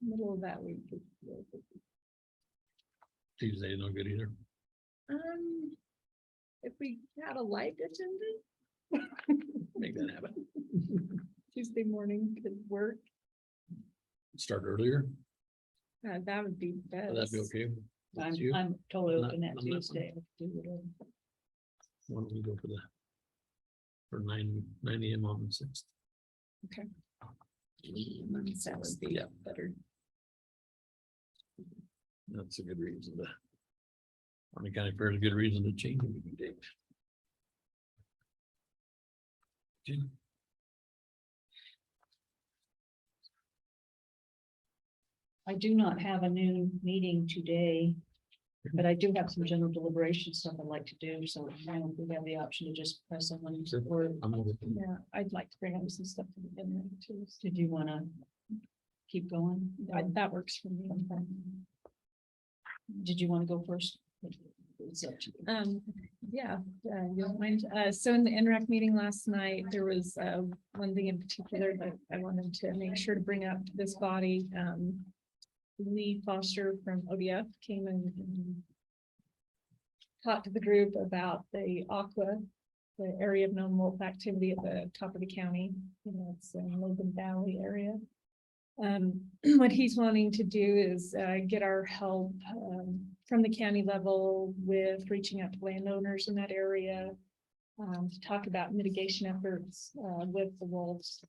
Middle of that week.
Tuesday, no good either.
If we had a light attendant,
Make that happen.
Tuesday morning could work.
Start earlier.
That would be best.
Would that be okay? That's you.
I'm totally
Not
open that
on that one.
Tuesday. Do whatever.
Why don't we go for 9 AM on the 6th?
That would be
Yeah.
better.
That's a good reason to. Harney County Fair is a good reason to change the meeting date. Okay.
I do not have a noon meeting today, but I do have some general deliberation stuff I'd like to do, so I don't think we have the option to just press on.
Sure.
Or
I'm over.
Yeah, I'd like to bring up some stuff to the end too.
did you want to keep going?
That works for me.
Did you want to go first? It's up to you.
Yeah, you don't mind. So in the NRAC meeting last night, there was one thing in particular that I wanted to make sure to bring up to this body. Lee Foster from ODF came and talked to the group about the aqua, the area of known wolf activity at the top of the county. You know, it's in Logan Valley area. What he's wanting to do is get our help from the county level with reaching out to landowners in that area to talk about mitigation efforts with the wolves.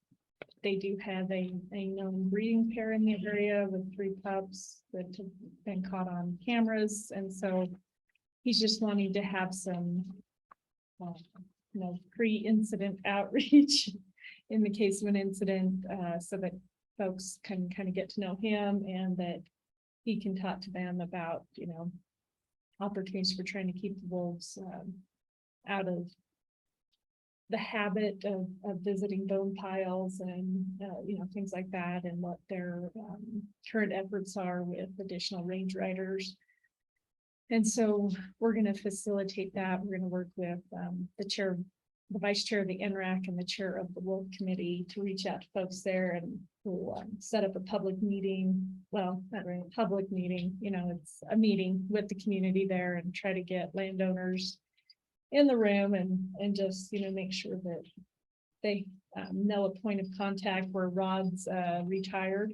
They do have a known breeding pair in the area with 3 pups that have been caught on cameras, and so he's just wanting to have some pre-incident outreach in the case of an incident, so that folks can kind of get to know him and that he can talk to them about, opportunities for trying to keep the wolves out of the habit of visiting bone piles and, things like that, and what their current efforts are with additional range riders. And so we're going to facilitate that. We're going to work with the vice chair of the NRAC and the chair of the Wolf Committee to reach out to folks there, and we'll set up a public meeting. Well, not really a public meeting, it's a meeting with the community there, and try to get landowners in the room and just, make sure that they know a point of contact where Rod's retired.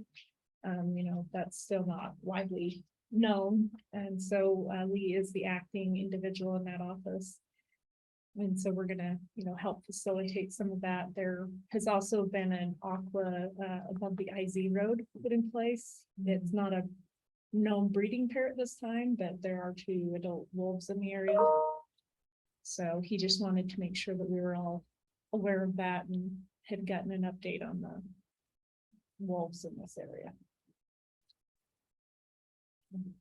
That's still not widely known. And so Lee is the acting individual in that office. And so we're gonna, help facilitate some of that. There has also been an aqua above the IZ road put in place. It's not a known breeding pair at this time, but there are 2 adult wolves in the area. So he just wanted to make sure that we were all aware of that and had gotten an update on the wolves in this area. And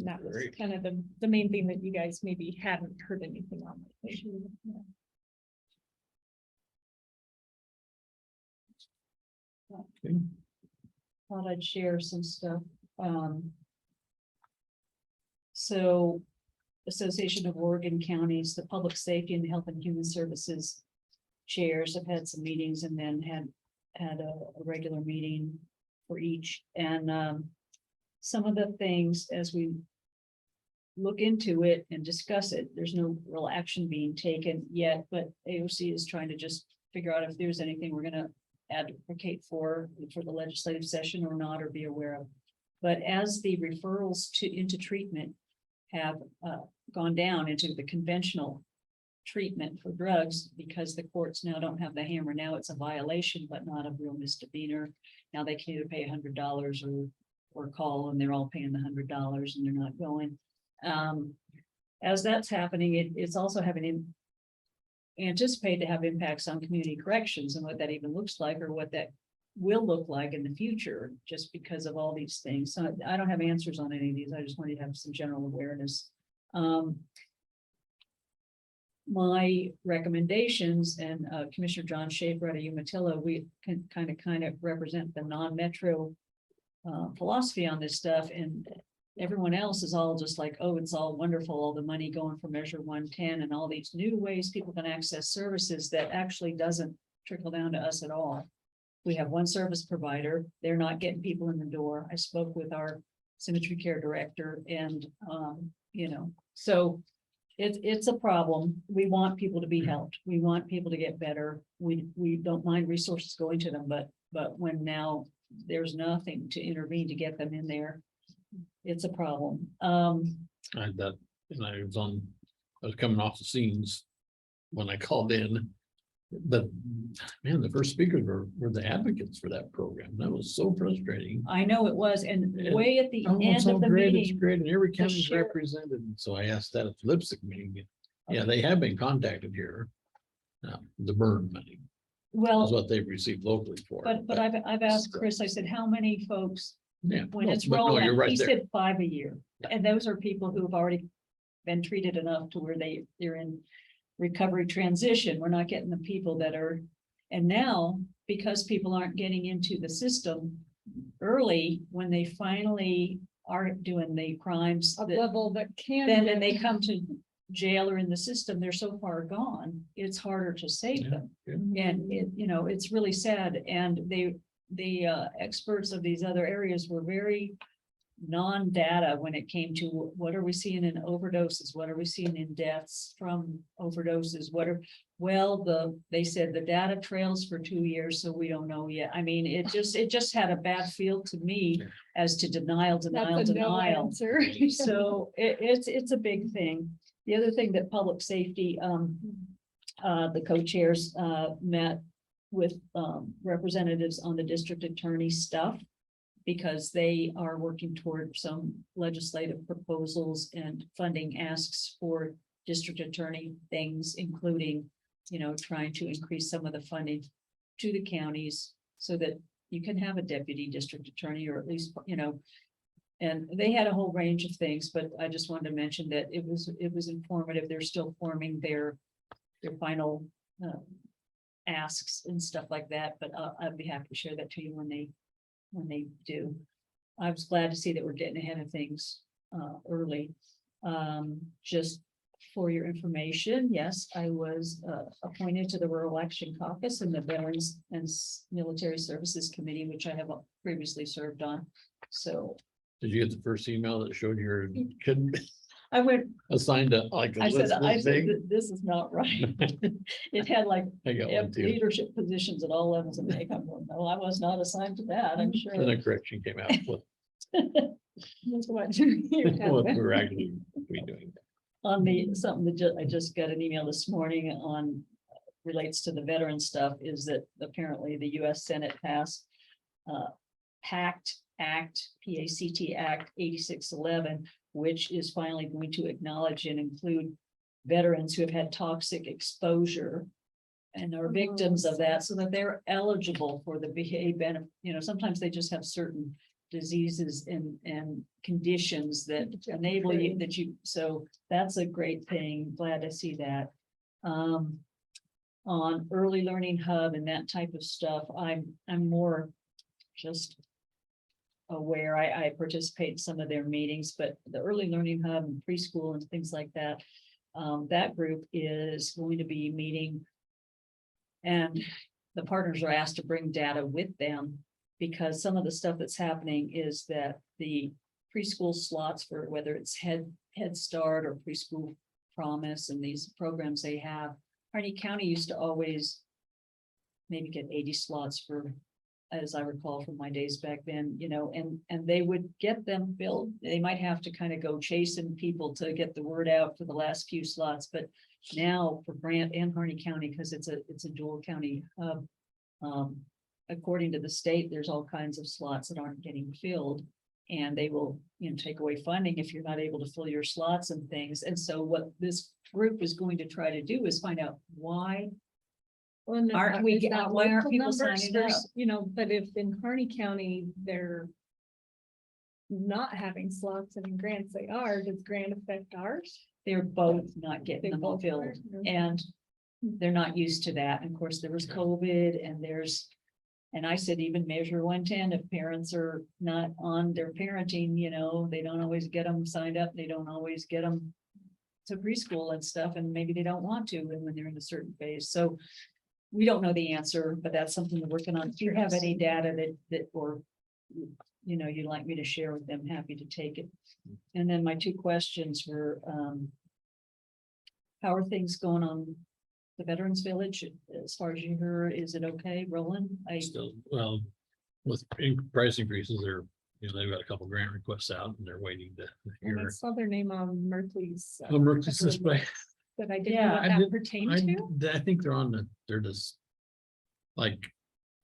that was
Great.
kind of the main thing that you guys maybe hadn't heard anything on.
Okay.
Thought I'd share some stuff. So Association of Oregon Counties, the Public Safety and the Health and Human Services chairs have had some meetings and then had a regular meeting for each. And some of the things as we look into it and discuss it, there's no real action being taken yet, but AOC is trying to just figure out if there's anything we're gonna advocate for the legislative session or not, or be aware of. But as the referrals into treatment have gone down into the conventional treatment for drugs, because the courts now don't have the hammer. Now it's a violation, but not a real misdemeanor. Now they can either pay $100 or call, and they're all paying the $100 and they're not going. As that's happening, it's also having anticipated to have impacts on community corrections and what that even looks like, or what that will look like in the future, just because of all these things. So I don't have answers on any of these. I just wanted to have some general awareness. My recommendations, and Commissioner John Schaefer out of Umatilla, we can kind of represent the non-metro philosophy on this stuff, and everyone else is all just like, oh, it's all wonderful, all the money going for Measure 110 and all these new ways people can access services that actually doesn't trickle down to us at all. We have one service provider. They're not getting people in the door. I spoke with our cemetery care director, and so it's a problem. We want people to be helped. We want people to get better. We don't mind resources going to them, but when now there's nothing to intervene to get them in there, it's a problem.
I had that, and I was coming off the scenes when I called in. But man, the first speakers were the advocates for that program. That was so frustrating.
I know it was, and
Yeah.
way at the
Oh, it's
end
all
of the
great, it's
meeting,
great, and every county's
sheriff-
represented, so I asked that at the lipstick meeting. Yeah, they have been contacted here. The burn money is
well,
what they've received locally for. it,
but I've asked Chris, I said, how many folks,
Yeah,
when
no,
it's
but no,
rolling,
you're right
he
there.
said 5 a year.
Yeah.
And those are people who have already been treated enough to where they're in recovery transition. We're not getting the people that are, and now, because people aren't getting into the system early, when they finally are doing the crimes,
A
that-
level that can.
then
get-
when they come to jail or in the system, they're so far gone, it's harder to save
Yeah,
them.
yeah.
And it, it's really sad, and the experts of these other areas were very non-data when it came to what are we seeing in overdoses, what are we seeing in deaths from overdoses, they said the data trails for 2 years, so we don't know yet. I mean, it just had a bad feel to me
Yeah.
as to denial.
That's a no answer.
So it's a big thing. The other thing that public safety, the co-chairs, met with, representatives on the district attorney stuff, because they are working toward some legislative proposals and funding asks for district attorney things, including, trying to increase some of the funding to the counties so that you can have a deputy district attorney, or at least, and they had a whole range of things, but I just wanted to mention that it was informative. They're still forming their final asks and stuff like that, but I'd be happy to share that to you when they do. I was glad to see that we're getting ahead of things early. Just for your information, yes, I was appointed to the Rural Action Caucus and the Veterans and Military Services Committee, which I have previously served on. So
Did you get the first email that showed your kid
I went,
assigned to like a
I
list
said,
this big?
this is not right. It had like
I got one too.
leadership positions at all levels, and they come, no, I was not assigned to that, I'm sure.
And a correction came out with
That's what you have.
what we're actually be doing.
On the, something that I just got an email this morning on, relates to the veteran stuff, is that apparently the US Senate passed PACT Act, PACT Act 8611, which is finally going to acknowledge and include veterans who have had toxic exposure and are victims of that, so that they're eligible for the VA benefit. Sometimes they just have certain diseases and conditions that enable you, so that's a great thing. Glad to see that. On Early Learning Hub and that type of stuff, I'm more just aware. I participate in some of their meetings, but the Early Learning Hub and preschool and things like that, that group is going to be meeting, and the partners are asked to bring data with them, because some of the stuff that's happening is that the preschool slots for whether it's Head Start or Preschool Promise and these programs they have, Harney County used to always maybe get 80 slots for, as I recall from my days back then, and they would get them filled. They might have to kind of go chasing people to get the word out for the last few slots, but now for Grant and Harney County, because it's a dual county hub, according to the state, there's all kinds of slots that aren't getting filled, and they will, take away funding if you're not able to fill your slots and things. And so what this group is going to try to do is find out why.
Well, no,
Aren't we
is
get-
that
why aren't
local
people
numbers?
signing
There's,
up?
But if in Harney County, they're not having slots and in Grants they are, does Grant affect ours?
They're both not
They
getting them
both
filled,
are?
and they're not used to that. And of course, there was COVID, and I said, even measure 110, if parents are not on their parenting, they don't always get them signed up, they don't always get them to preschool and stuff, and maybe they don't want to, and when they're in a certain phase. So we don't know the answer, but that's something we're working on. If you have any data that or you'd like me to share with them, happy to take it. And then my two questions were, how are things going on the Veterans Village? As far as you heard, is it okay, Roland?
Still, well, with price increases, they're, You know, they've got a couple grant requests out and they're waiting to
And I
hear.
saw their name on Merkley's.
Oh, Merkley's this way.
But I didn't
Yeah,
know what
I
that
did-
pertained to.
I think they're on they're just. Like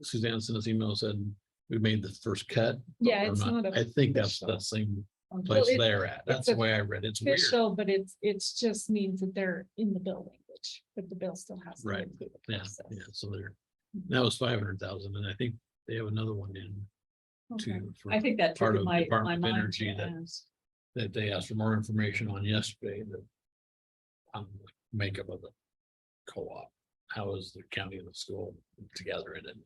Suzanne sent us email said, we made the first cut. but
Yeah,
we're
it's not
I think that's
official.
the same
Well,
place
it-
they're at. That's the way I read it. It's weird.
Official, but it's just means that they're in the building, but the bill still has. to
Right.
include the
Yeah,
process.
yeah, so that was 500,000 and I think they have another one in
Okay.
too. for
I think that
part
triggered
of
my
Department of
mind
Energy
to
that
ask.
that they asked for more information on yesterday, the makeup of the co-op. How is the county and the school together in it?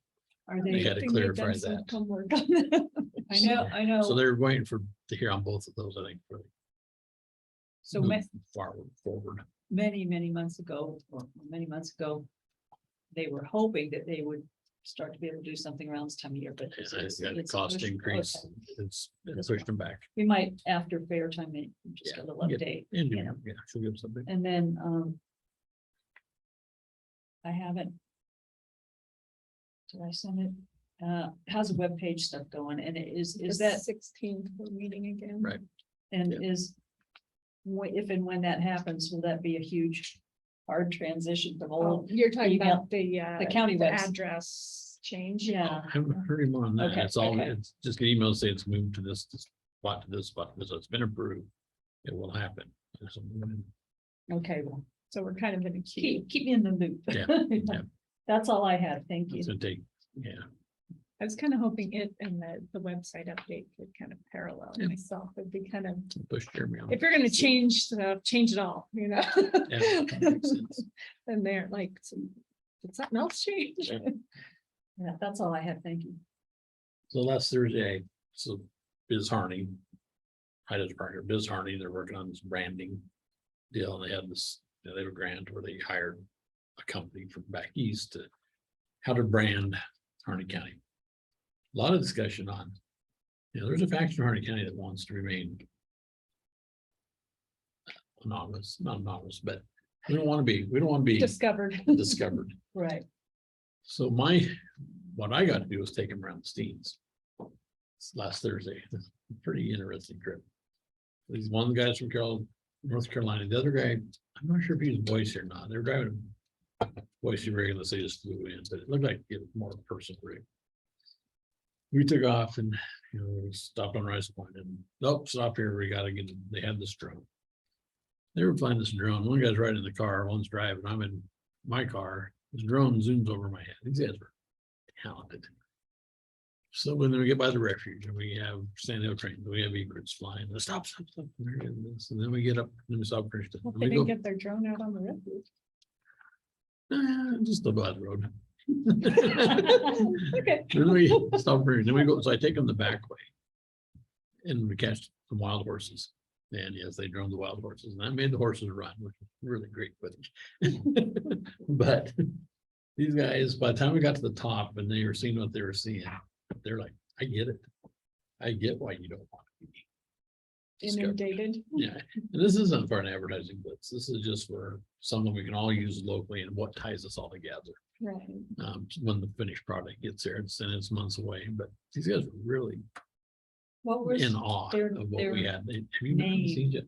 Are
They
they,
had to
Think they've done
clarify
some
that.
homework on that.
I know,
So they're waiting to hear on both of those, I think, for
so
move far forward.
many months ago, or many months ago, they were hoping that they would start to be able to do something around this time of year, but
It's got a
it's
cost
pushed-
increase.
okay.
It's pushed them back.
We might, after fair time, maybe just
Yeah,
a little
yeah.
update.
And
you know.
yeah, she'll give something.
And then, I haven't. Did I send it? How's the webpage stuff going? And is that,
16th we're meeting again?
Right.
and
yeah.
if and when that happens, will that be a huge, hard transition from
Oh,
old?
you're talking
email-
about the
county webs-
address change?
Yeah,
I haven't heard him on that.
Okay,
It's all,
okay.
it's just an email say it's moved to this spot to this spot, so it's been approved. It will happen. Or something.
okay, well,
So we're kind of in a queue.
keep me in the loop.
Yeah, yeah.
That's all I had. Thank you.
It's gonna take, yeah,
I was kind of hoping it and the website update could kind of parallel
Yeah.
myself. It'd be kind of,
push Jeremy on.
if you're gonna change stuff, change it all, you know?
Yeah, that makes sense.
And they're like, so did something else change?
Yeah.
Yeah, that's all I had. Thank you.
So last Thursday, so Biz Harney. I just partner Biz Harney, they're working on this branding deal, and they had this, they have a grant where they hired a company from back east to how to brand Harney County. A lot of discussion on, there's a faction in Harney County that wants to remain anonymous, not anonymous, but we don't want to be
Discovered.
discovered.
Right.
So what I got to do was take him around the Steens. Last Thursday, pretty interesting trip. He's one of the guys from North Carolina. The other guy, I'm not sure if he's Boise or not. They're driving Boise regular, they just flew in, but it looked like it was more personal rig. We took off and, we stopped on Rice Point and, nope, stop here. We gotta get, they had this drone. They were flying this drone. One guy's riding in the car, one's driving. I'm in my car. This drone zooms over my head. These guys were talented. So when we get by the refuge and we have Sand Hill train, we have egrets flying, stop. And then we get up, and we stop.
Hope
And
they
we
didn't
go,
get their drone out on the refuge.
just about the road.
Okay.
Then we stop, then we go, so I take them the back way. And we catch some wild horses. And yes, they drone the wild horses and that made the horses run, which was really great footage. But these guys, by the time we got to the top and they were seeing what they were seeing, they're like, I get it. I get why you don't want to be discovered.
Inundated.
Yeah, and this isn't for an advertising blitz. This is just for something we can all use locally and what ties us all together.
Right.
When the finished product gets there, it's months away, but these guys were really
What was,
in awe
their-
of what we
their
had. Have you been to
name?
seen yet?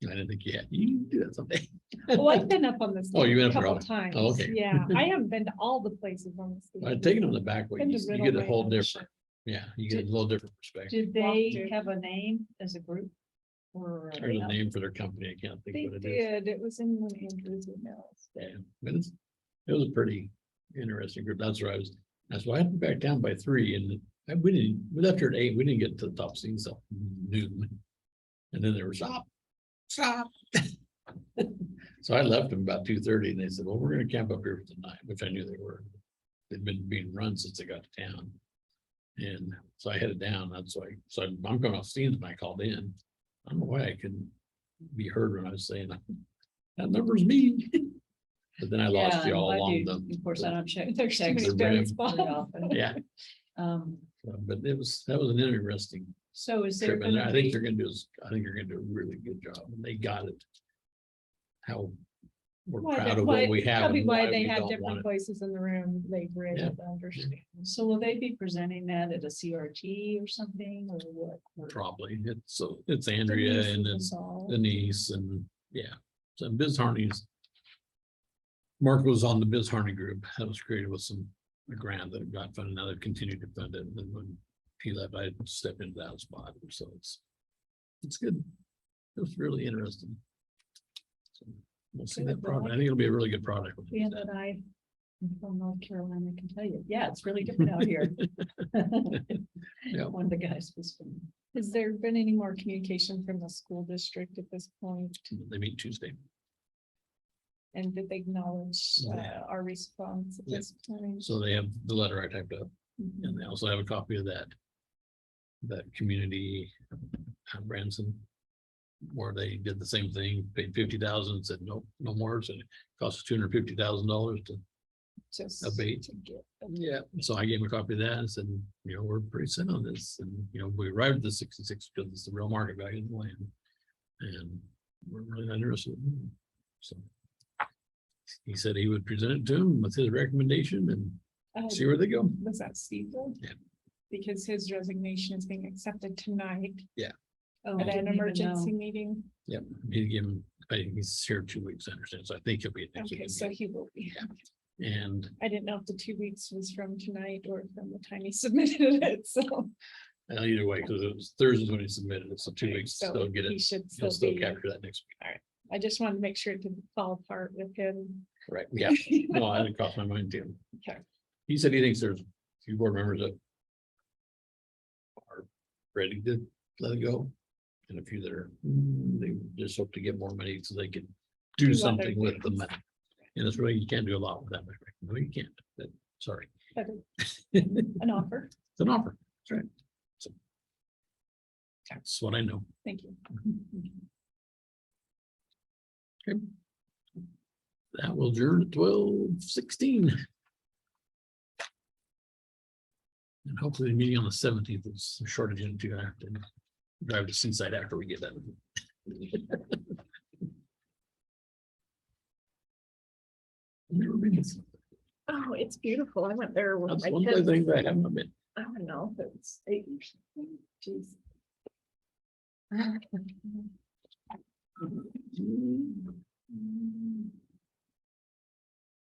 I didn't think you had. You can do that someday.
Oh, I've been up on this.
Oh, you've been
a
up there
couple
all-
times.
oh, okay.
Yeah, I haven't been to all the places on this.
I'd taken them the back way.
Been to
You get a
Riddle
whole
Ranch.
different, yeah, you get a little different perspective.
did they
Walkthrough.
have a name as a group? Or?
There's a name for their company. I can't
They
think what it is.
did, it was in one Andrew's emails.
Yeah, but it was a pretty interesting group. That's where that's why I had to back down by 3 and we left here at 8. We didn't get to the top scene until noon. And then there was stop. So I left them about 2:30 and they said, well, we're gonna camp up here for the night, which I knew they were. They'd been being run since they got to town. And so I headed down. That's why, so I'm going off scenes when I called in. I don't know why I couldn't be heard when I was saying that number's me. But then I lost you
Yeah,
all
I
along
do.
the.
Of course, I don't check.
There's too many
the
dead
rim.
spots.
very often.
Yeah,
Um,
but that was an interesting
so is there
trip, and
gonna
I think
be,
they're gonna do a really good job, and they got it. How we're
Why
proud
they-
of
why-
what we have.
Probably
and
why
why
they
we
have
don't want
different
it.
voices in the room, they've read
Yeah.
it, understand.
So will they be presenting that at a CRT or something or what? Or-
Probably, it's Andrea
Denise
and
is
it's
involved.
Denise and, yeah, so Biz Harney's. Mark was on the Biz Harney group that was created with a grant that got funded, now they've continued to fund it, and then when he left, I stepped into that spot, so it's good. It was really interesting. So, we'll see that product, I think it'll be a really good product. when we
Being
do that.
that I'm from North Carolina, I can tell you, yeah, it's really different out here.
Yeah.
One of the guys was from,
Has there been any more communication from the school district at this point?
They meet Tuesday.
And did they acknowledge
Yeah.
our response at
Yeah.
this point?
So they have the letter I typed up,
Mhm.
and they also have a copy of that. That community, Branson. Where they did the same thing, paid 50,000, said no, no more, so it cost us $250,000 to
Just
abate.
to get-
Yeah, so I gave him a copy of that and said, we're pretty set on this, and, we arrived at the 66 because it's the real market value of the land. And we're really not interested. So. He said he would present it to him with his recommendation and see where they go.
Was that Steve? though?
Yeah.
Because his resignation is being accepted tonight
oh,
at
I
an
didn't even
emergency
know.
meeting.
Yep, he gave him, I think he's here 2 weeks, I understand, so I think he'll be. at next
Okay,
week.
so he will be.
And
I didn't know if the 2 weeks was from tonight or from the time he submitted it, so.
either way, because it was Thursday when he submitted it, so 2 weeks,
So
they'll get
he
it,
should
he'll
still
still
be.
capture that next week.
I just wanted to make sure it didn't fall apart with him.
Right, yeah, no, I didn't cross my mind too.
Okay.
He said he thinks there's a few board members that are ready to let it go. And a few that are, they just hope to get more money so they can do
Do other
something with the
things.
money. And it's really, you can't do a lot with that money. No, you can't, but, sorry.
But
It's
an offer,
an offer, that's right. So. That's what I know.
thank you.
Okay. That will adjourn at 12:16. And hopefully the meeting on the 17th is a short agenda too. I have to drive to Seaside after we get that. Never been.
Oh, it's beautiful. I went there with
That's
my
one of the
kids.
things I haven't been.
I don't know if it's 8 or something. Jeez.